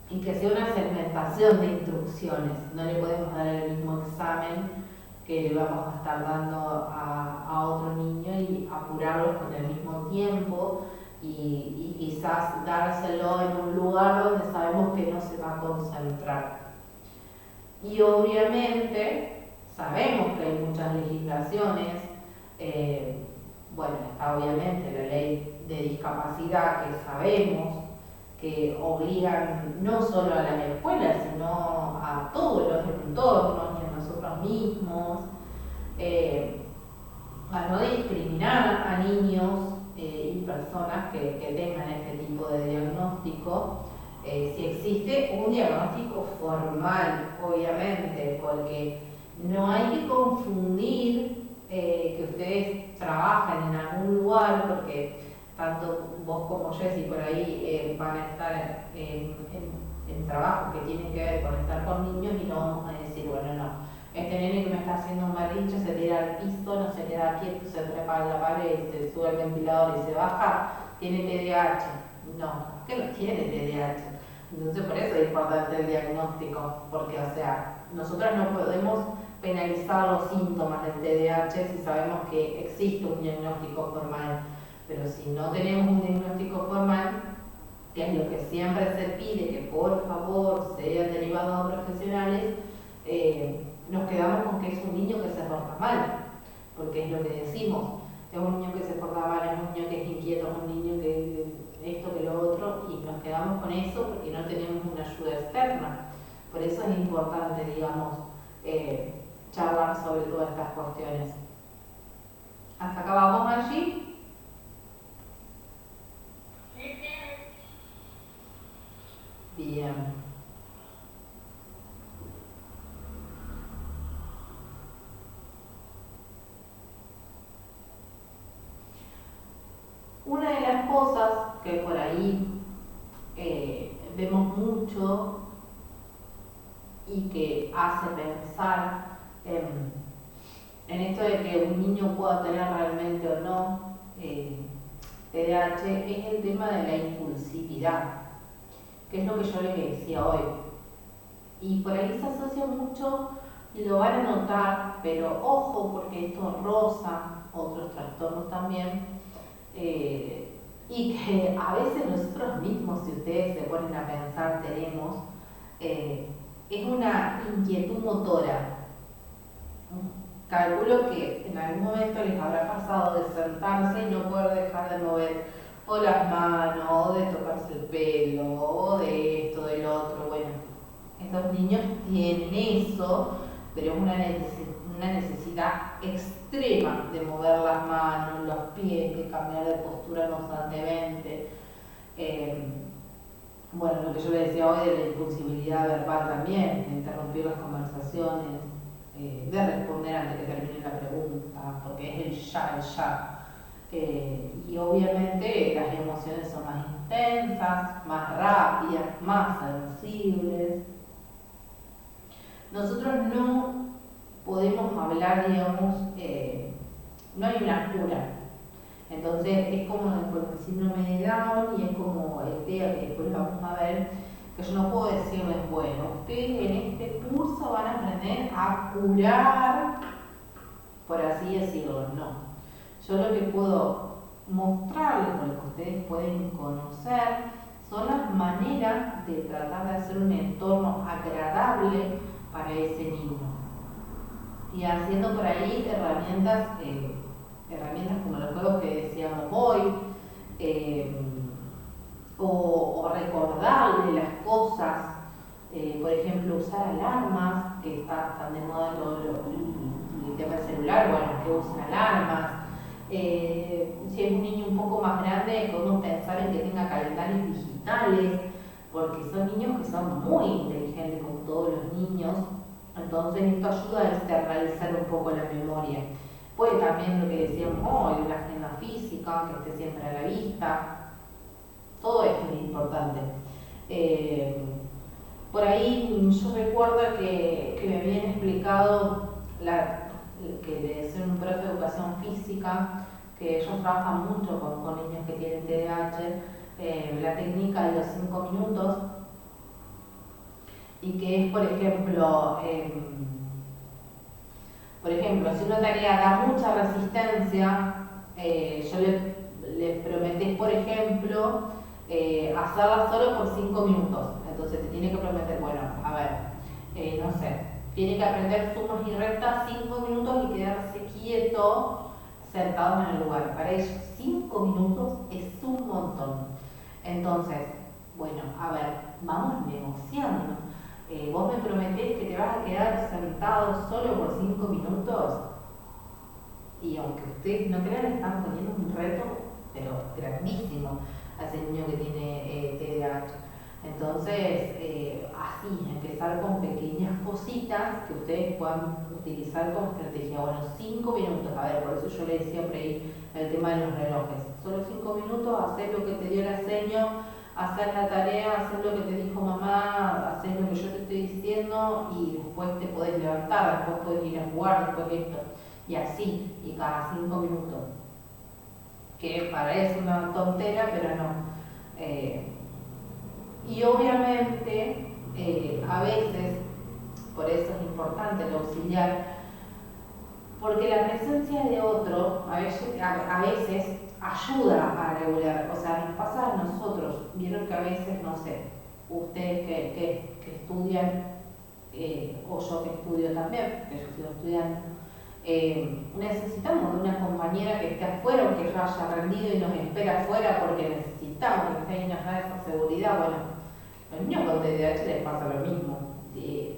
y que sea una segmentación de instrucciones. No le podemos dar el mismo examen que le vamos a estar dando a otro niño y apurarlos con el mismo tiempo y quizás dárselo en un lugar donde sabemos que no se va a concentrar. Y obviamente sabemos que hay muchas legislaciones, bueno, está obviamente la ley de discapacidad que sabemos que obligan no solo a las escuelas, sino a todos los entornos y a nosotros mismos, a no discriminar a niños y personas que tengan este tipo de diagnóstico. Si existe un diagnóstico formal, obviamente, porque no hay que confundir que ustedes trabajan en algún lugar, porque tanto vos como Jessy por ahí van a estar en trabajos que tienen que ver con estar con niños y no vamos a decir, bueno, no, este nene que me está haciendo un berrinche se tira al piso, no se queda quieto, se trepa en la pared, se sube al ventilador y se baja, tiene TDAH. No, que no tiene TDAH. Entonces por eso es importante el diagnóstico, porque o sea, nosotros no podemos penalizar los síntomas del TDAH si sabemos que existe un diagnóstico formal, pero si no tenemos un diagnóstico formal, que es lo que siempre se pide, que por favor sean derivados a profesionales, nos quedamos con que es un niño que se porta mal, porque es lo que decimos, es un niño que se porta mal, es un niño que es inquieto, es un niño que esto, que lo otro, y nos quedamos con eso porque no tenemos una ayuda externa. Por eso es importante, digamos, charlar sobre todas estas cuestiones. ¿Hasta acá vamos, allí? Bien. Una de las cosas que por ahí vemos mucho y que hace pensar en esto de que un niño pueda tener realmente o no TDAH es el tema de la impulsividad, que es lo que yo les decía hoy. Y por ahí se asocia mucho y lo van a notar, pero ojo, porque esto roza otros trastornos también. Y que a veces nosotros mismos, si ustedes se ponen a pensar, tenemos, es una inquietud motora. Calculo que en algún momento les habrá pasado de sentarse y no poder dejar de mover o las manos, o de tocarse el pelo, o de esto, del otro. Bueno, estos niños tienen eso, pero es una necesidad extrema de mover las manos, los pies, de cambiar de postura constantemente. Bueno, lo que yo le decía hoy de la impulsibilidad verbal también, de interrumpir las conversaciones, de responder antes que termine la pregunta, porque es el ya. Y obviamente las emociones son más intensas, más rápidas, más sensibles. Nosotros no podemos hablar, digamos, no hay una cura. Entonces es como con el síndrome de Down y es como el TEA que después lo vamos a ver, que yo no puedo decirles, bueno, ustedes en este curso van a aprender a curar, por así decirlo, no. Yo lo que puedo mostrarles, o lo que ustedes pueden conocer, son las maneras de tratar de hacer un entorno agradable para ese niño. Y haciendo por ahí herramientas como los juegos que decíamos hoy, o recordarle las cosas, por ejemplo, usar alarmas, que están de moda todo el tema del celular, bueno, que usen alarmas. Si es un niño un poco más grande, podemos pensar en que tenga calendarios digitales, porque son niños que son muy inteligentes, como todos los niños, entonces esto ayuda a externalizar un poco la memoria. Puede también lo que decíamos hoy, una agenda física, que esté siempre a la vista. Todo esto es importante. Por ahí yo recuerdo que me habían explicado que de ser un profe de educación física, que ellos trabajan mucho con niños que tienen TDAH, la técnica de los 5 minutos, y que es, por ejemplo, si una tarea da mucha resistencia, yo le prometés, por ejemplo, hacerla solo por 5 minutos. Entonces te tiene que prometer, bueno, a ver, no sé, tiene que aprender sumas y restas 5 minutos y quedarse quieto, sentado en el lugar. Para ellos 5 minutos es un montón. Entonces, bueno, a ver, vamos negociando. Vos me prometés que te vas a quedar sentado solo por 5 minutos, y aunque ustedes no crean, le están poniendo un reto, pero grandísimo, a ese niño que tiene TDAH. Entonces, así, empezar con pequeñas cositas que ustedes puedan utilizar como estrategia. Bueno, 5 minutos, a ver, por eso yo le decía por ahí el tema de los relojes. Solo 5 minutos, hacer lo que te dio la seño, hacer la tarea, hacer lo que te dijo mamá, hacer lo que yo te estoy diciendo, y después te podés levantar, después podés ir a jugar, después esto. Y así, y cada 5 minutos. Que parece una tontera, pero no. Y obviamente, a veces, por eso es importante el auxiliar, porque la presencia de otro a veces ayuda a regular. O sea, nos pasa a nosotros. Vieron que a veces, no sé, ustedes que estudian, o yo que estudio también, que yo estoy estudiando, necesitamos de una compañera que esté afuera o que ya haya rendido y nos espera afuera, porque necesitamos que esté ahí, nos da esa seguridad. Bueno, a los niños con TDAH les pasa lo mismo.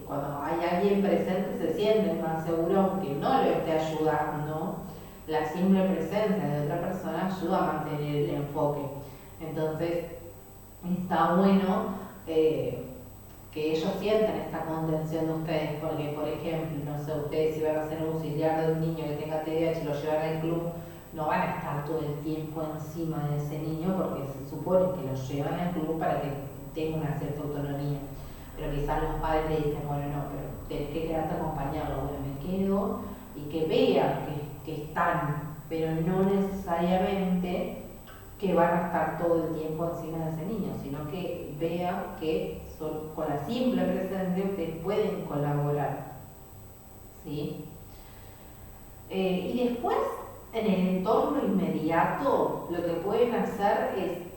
Cuando hay alguien presente se sienten más seguros, aunque no lo esté ayudando. La simple presencia de otra persona ayuda a mantener el enfoque. Entonces, está bueno que ellos sientan esta contención de ustedes, porque, por ejemplo, no sé, ustedes si van a ser auxiliar de un niño que tenga TDAH y lo llevan al club, no van a estar todo el tiempo encima de ese niño, porque se supone que lo llevan al club para que tenga una cierta autonomía. Pero quizás los padres le dicen, bueno, no, pero tenés que quedarte a acompañarlo. Bueno, me quedo, y que vean que están, pero no necesariamente que van a estar todo el tiempo encima de ese niño, sino que vean que con la simple presencia ustedes pueden colaborar. ¿Sí? Y después, en el entorno inmediato, lo que pueden hacer es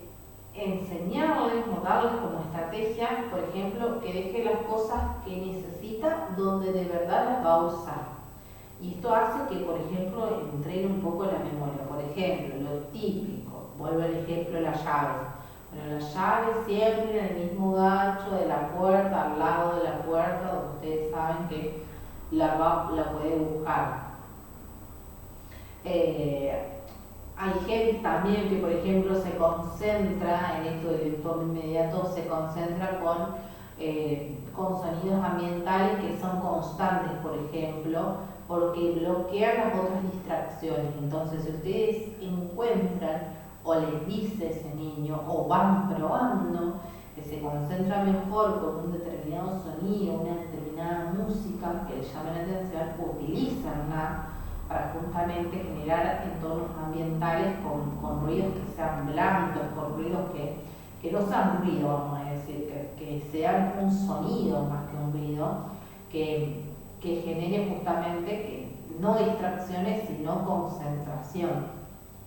enseñarles o darles como estrategia, por ejemplo, que deje las cosas que necesita donde de verdad las va a usar. Y esto hace que, por ejemplo, entrene un poco la memoria. Por ejemplo, lo típico, vuelvo al ejemplo de las llaves. Bueno, las llaves siempre en el mismo gancho de la puerta, al lado de la puerta, donde ustedes saben que la puede buscar. Hay gente también que, por ejemplo, se concentra en esto del entorno inmediato, se concentra con sonidos ambientales que son constantes, por ejemplo, porque bloquean las otras distracciones. Entonces, si ustedes encuentran o les dice ese niño o van probando que se concentra mejor con un determinado sonido, una determinada música que le llame la atención, utilízanla para justamente generar entornos ambientales con ruidos que sean blandos, con ruidos que no sean ruido, vamos a decir, que sean un sonido más que un ruido, que genere justamente no distracciones, sino concentración.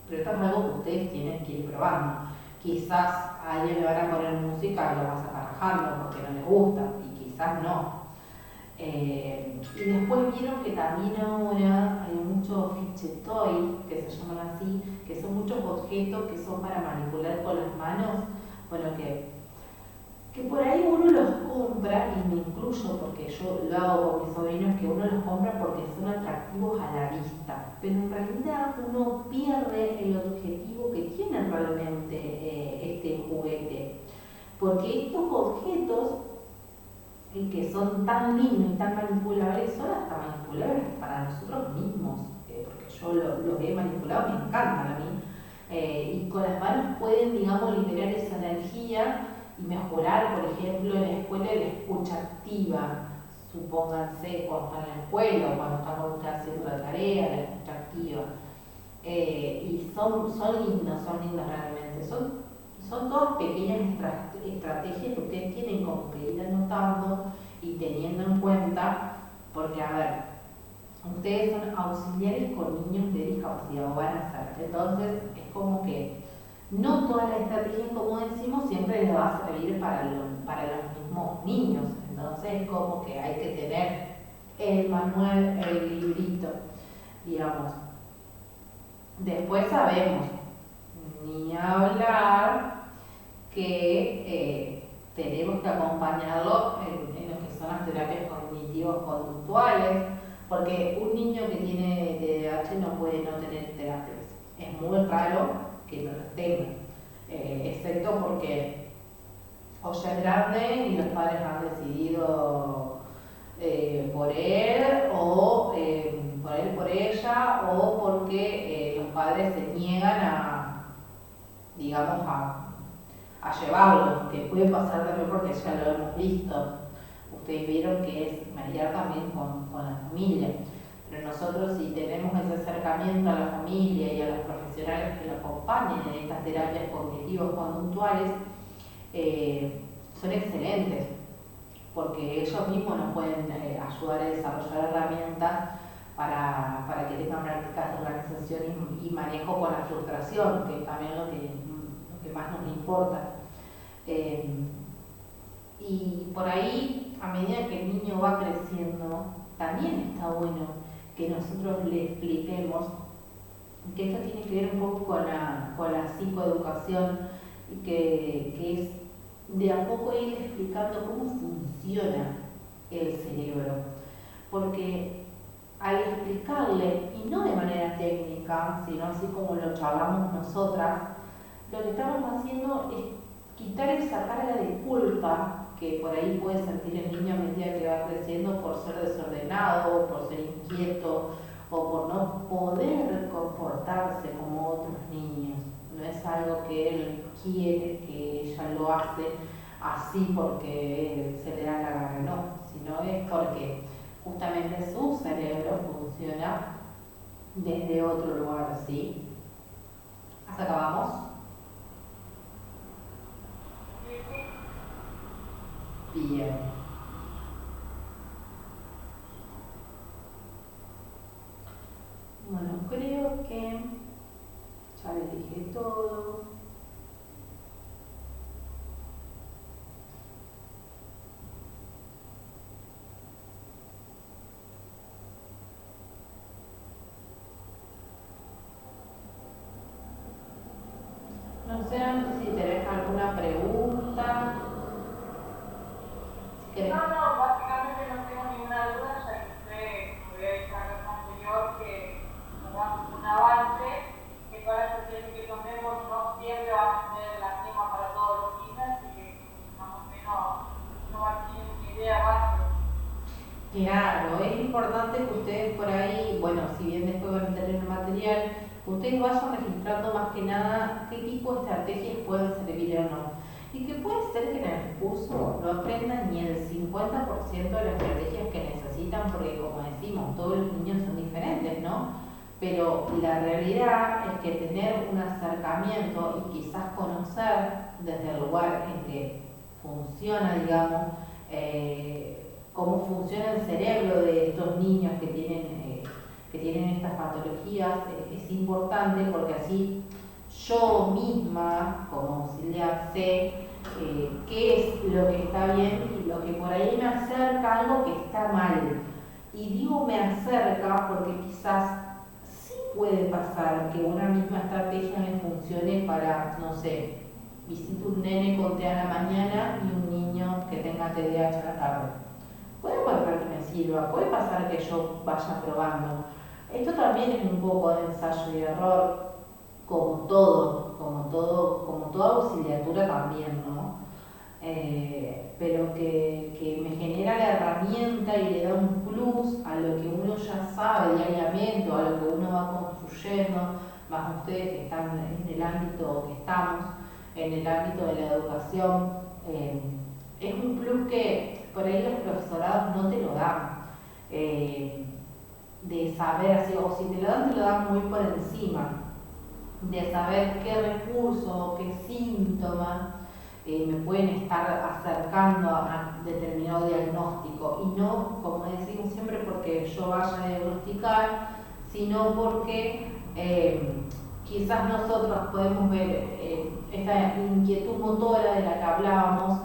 Pero esto es algo que ustedes tienen que ir probando. Quizás a alguien le van a poner música y lo va a sacar rajando porque no les gusta, y quizás no. Y después vieron que también ahora hay muchos fidget toys, que se llaman así, que son muchos objetos que son para manipular con las manos. Bueno, que por ahí uno los compra, y me incluyo porque yo lo hago con mis sobrinos, que uno los compra porque son atractivos a la vista, pero en realidad uno pierde el objetivo que tiene realmente este juguete, porque estos objetos que son tan lindos y tan manipulables son hasta manipulables para nosotros mismos, porque yo los he manipulado, me encantan a mí, y con las manos pueden, digamos, liberar esa energía y mejorar, por ejemplo, en la escuela la escucha activa. Supónganse cuando están en la escuela o cuando están haciendo la tarea, la escucha activa. Y son lindos realmente. Son todas pequeñas estrategias que ustedes tienen como que ir anotando y teniendo en cuenta, porque a ver, ustedes son auxiliares con niños de discapacidad, o van a ser. Entonces es como que no todas las estrategias, como decimos, siempre les va a servir para los mismos niños. Entonces, como que hay que tener el manual, el librito, digamos. Después sabemos, ni hablar, que tenemos que acompañarlo en lo que son las terapias cognitivo-conductuales, porque un niño que tiene TDAH no puede no tener terapias. Es muy raro que no las tenga, excepto porque o ya es grande y los padres han decidido por él o por ella, o porque los padres se niegan digamos, a llevarlo, que puede pasar también porque ya lo hemos visto. Ustedes vieron que es mediar también con la familia. Pero nosotros, si tenemos ese acercamiento a la familia y a los profesionales que lo acompañen en estas terapias cognitivo-conductuales, son excelentes, porque ellos mismos nos pueden ayudar a desarrollar herramientas para que tengan prácticas de organización y manejo con la frustración, que es también lo que más nos importa. Y por ahí, a medida que el niño va creciendo, también está bueno que nosotros le expliquemos, que esto tiene que ver un poco con la psicoeducación, que es de a poco ir explicando cómo funciona el cerebro, porque al explicarle, y no de manera técnica, sino así como lo charlamos nosotras, lo que estamos haciendo es quitar esa carga de culpa que por ahí puede sentir el niño a medida que va creciendo por ser desordenado, por ser inquieto o por no poder comportarse como otros niños. No es algo que él quiere, que ella lo hace así porque se le da la gana, no, sino es porque justamente su cerebro funciona desde otro lugar, ¿sí? ¿Hasta acá vamos? Bien. Bueno, creo que ya les dije todo. No sé si tenés alguna pregunta. No, básicamente no tengo ninguna duda, ya que usted, como había dicho en la clase anterior, que nos da un avance, que todas las estrategias que tomemos no siempre van a tener la misma para todos los niños, y que más o menos no van a tener una idea base. Claro, es importante que ustedes por ahí, bueno, si bien después van a tener el material, ustedes vayan registrando más que nada qué tipo de estrategias pueden servir o no. Y que puede ser que en el curso no aprendan ni el 50% de las estrategias que necesitan, porque como decimos, todos los niños son diferentes, ¿no? pero la realidad es que tener un acercamiento y quizás conocer desde el lugar en que funciona, digamos, cómo funciona el cerebro de estos niños que tienen estas patologías, es importante porque así yo misma, como auxiliar, sé qué es lo que está bien y lo que por ahí me acerca a algo que está mal. Y digo me acerca porque quizás sí puede pasar que una misma estrategia me funcione para, no sé, visito un nene con TEA a la mañana y un niño que tenga TDAH a la tarde. Puede pasar que me sirva, puede pasar que yo vaya probando. Esto también es un poco de ensayo y error, como toda auxiliatura también, ¿no? Pero que me genera la herramienta y le da un plus a lo que uno ya sabe diariamente o a lo que uno va construyendo, más ustedes que están en el ámbito que estamos, en el ámbito de la educación. Es un plus que por ahí los profesorados no te lo dan, de saber así, o si te lo dan muy por encima, de saber qué recursos, qué síntomas me pueden estar acercando a determinado diagnóstico, y no, como decimos siempre, porque yo vaya a diagnosticar, sino porque quizás nosotros podemos ver esta inquietud motora de la que hablábamos,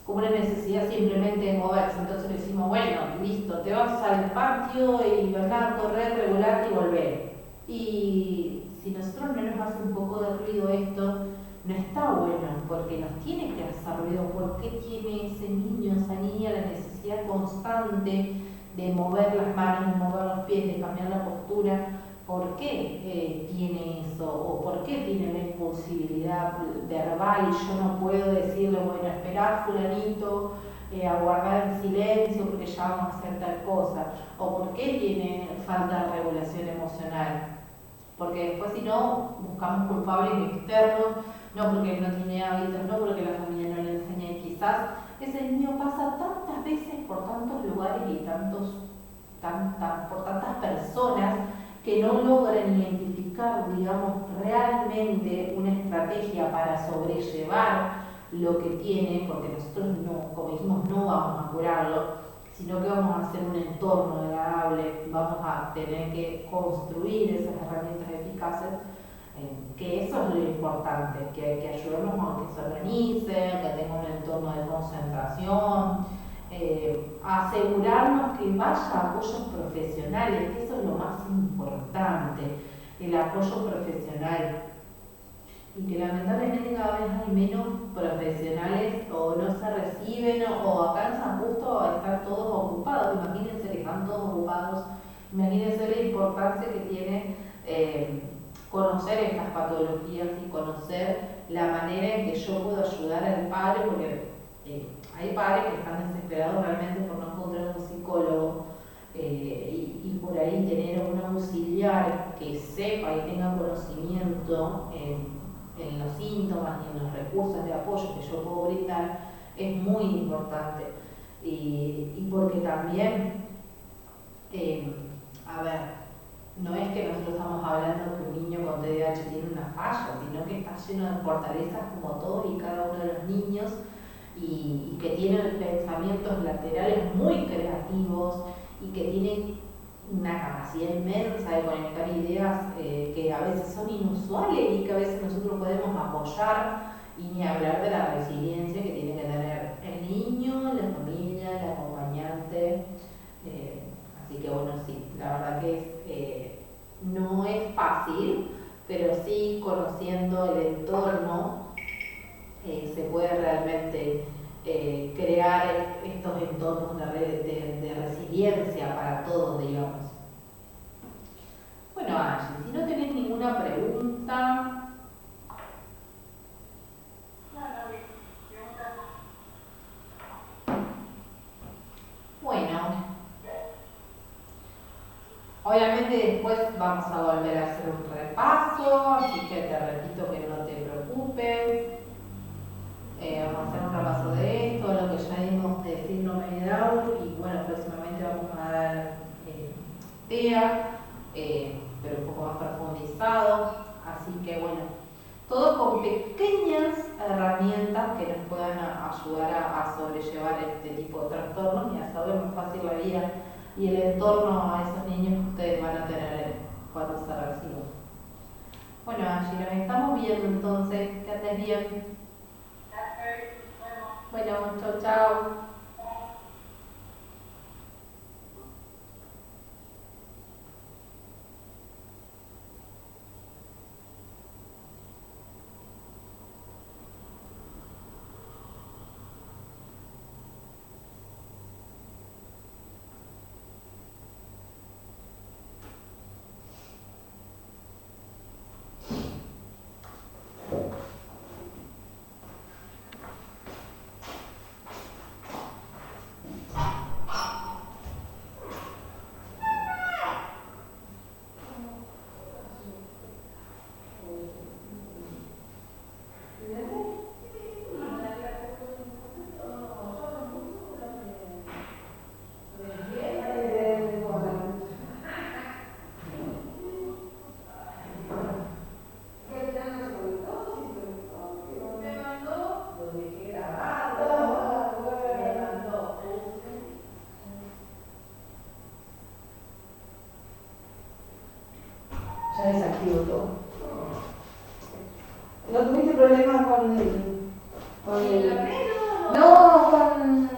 como una necesidad simplemente de moverse. Entonces le decimos, bueno, listo, te vas al patio y vas a correr, regularte y volver. Y si nosotros no nos hace un poco de ruido esto, no está bueno, porque nos tiene que hacer ruido. ¿Por qué tiene ese niño, esa niña la necesidad constante de mover las manos, de mover los pies, de cambiar la postura? ¿Por qué tiene eso? ¿O por qué tiene la impulsividad verbal y yo no puedo decirle, bueno, esperar fulanito, aguardar en silencio porque ya vamos a hacer tal cosa? ¿O por qué tiene falta de regulación emocional? Porque después, si no, buscamos culpables externos, no porque no tiene hábitos, no porque la familia no le enseña, y quizás ese niño pasa tantas veces por tantos lugares y por tantas personas que no logran identificar, digamos, realmente una estrategia para sobrellevar lo que tiene, porque nosotros no, como dijimos, no vamos a curarlo, sino que vamos a hacer un entorno agradable, vamos a tener que construir esas herramientas eficaces, que eso es lo importante, que ayudemos a que se organicen, que tengan un entorno de concentración, asegurarnos que vaya apoyos profesionales, que eso es lo más importante, el apoyo profesional. Y que lamentablemente cada vez hay menos profesionales, o no se reciben, o acá en San Justo están todos ocupados. Imagínense que están todos ocupados, imagínense la importancia que tiene conocer estas patologías y conocer la manera en que yo puedo ayudar al padre, porque hay padres que están desesperados realmente por no encontrar un psicólogo, y por ahí tener un auxiliar que sepa y tenga conocimiento en los síntomas y en los recursos de apoyo que yo puedo brindar es muy importante. Y porque también, a ver, no es que nosotros estamos hablando que un niño con TDAH tiene una falla, sino que está lleno de fortalezas como todos y cada uno de los niños, y que tienen pensamientos laterales muy creativos y que tienen una capacidad inmensa de conectar ideas que a veces son inusuales y que a veces nosotros podemos apoyar, y ni hablar de la resiliencia que tiene que tener el niño, la familia, el acompañante. Así que bueno, sí, la verdad que no es fácil, pero sí, conociendo el entorno, se puede realmente crear estos entornos de resiliencia para todos, digamos. Bueno, Angie, si no tenés ninguna pregunta. Bueno, obviamente después vamos a volver a hacer un repaso, así que te repito que no te preocupes. Vamos a hacer un repaso de esto, lo que ya dimos de síndrome de Down, y bueno, próximamente vamos a dar TEA. pero un poco más profundizado. Así que bueno, todo con pequeñas herramientas que nos puedan ayudar a sobrellevar este tipo de trastornos y a saber más fácil la vida y el entorno a esos niños que ustedes van a tener cuando se reciban. Bueno, Angie, nos estamos viendo entonces, que andes bien. Bueno, chao, chao. Ya desactivo todo. ¿No tuviste problemas con el... ¿El arreglo? No, con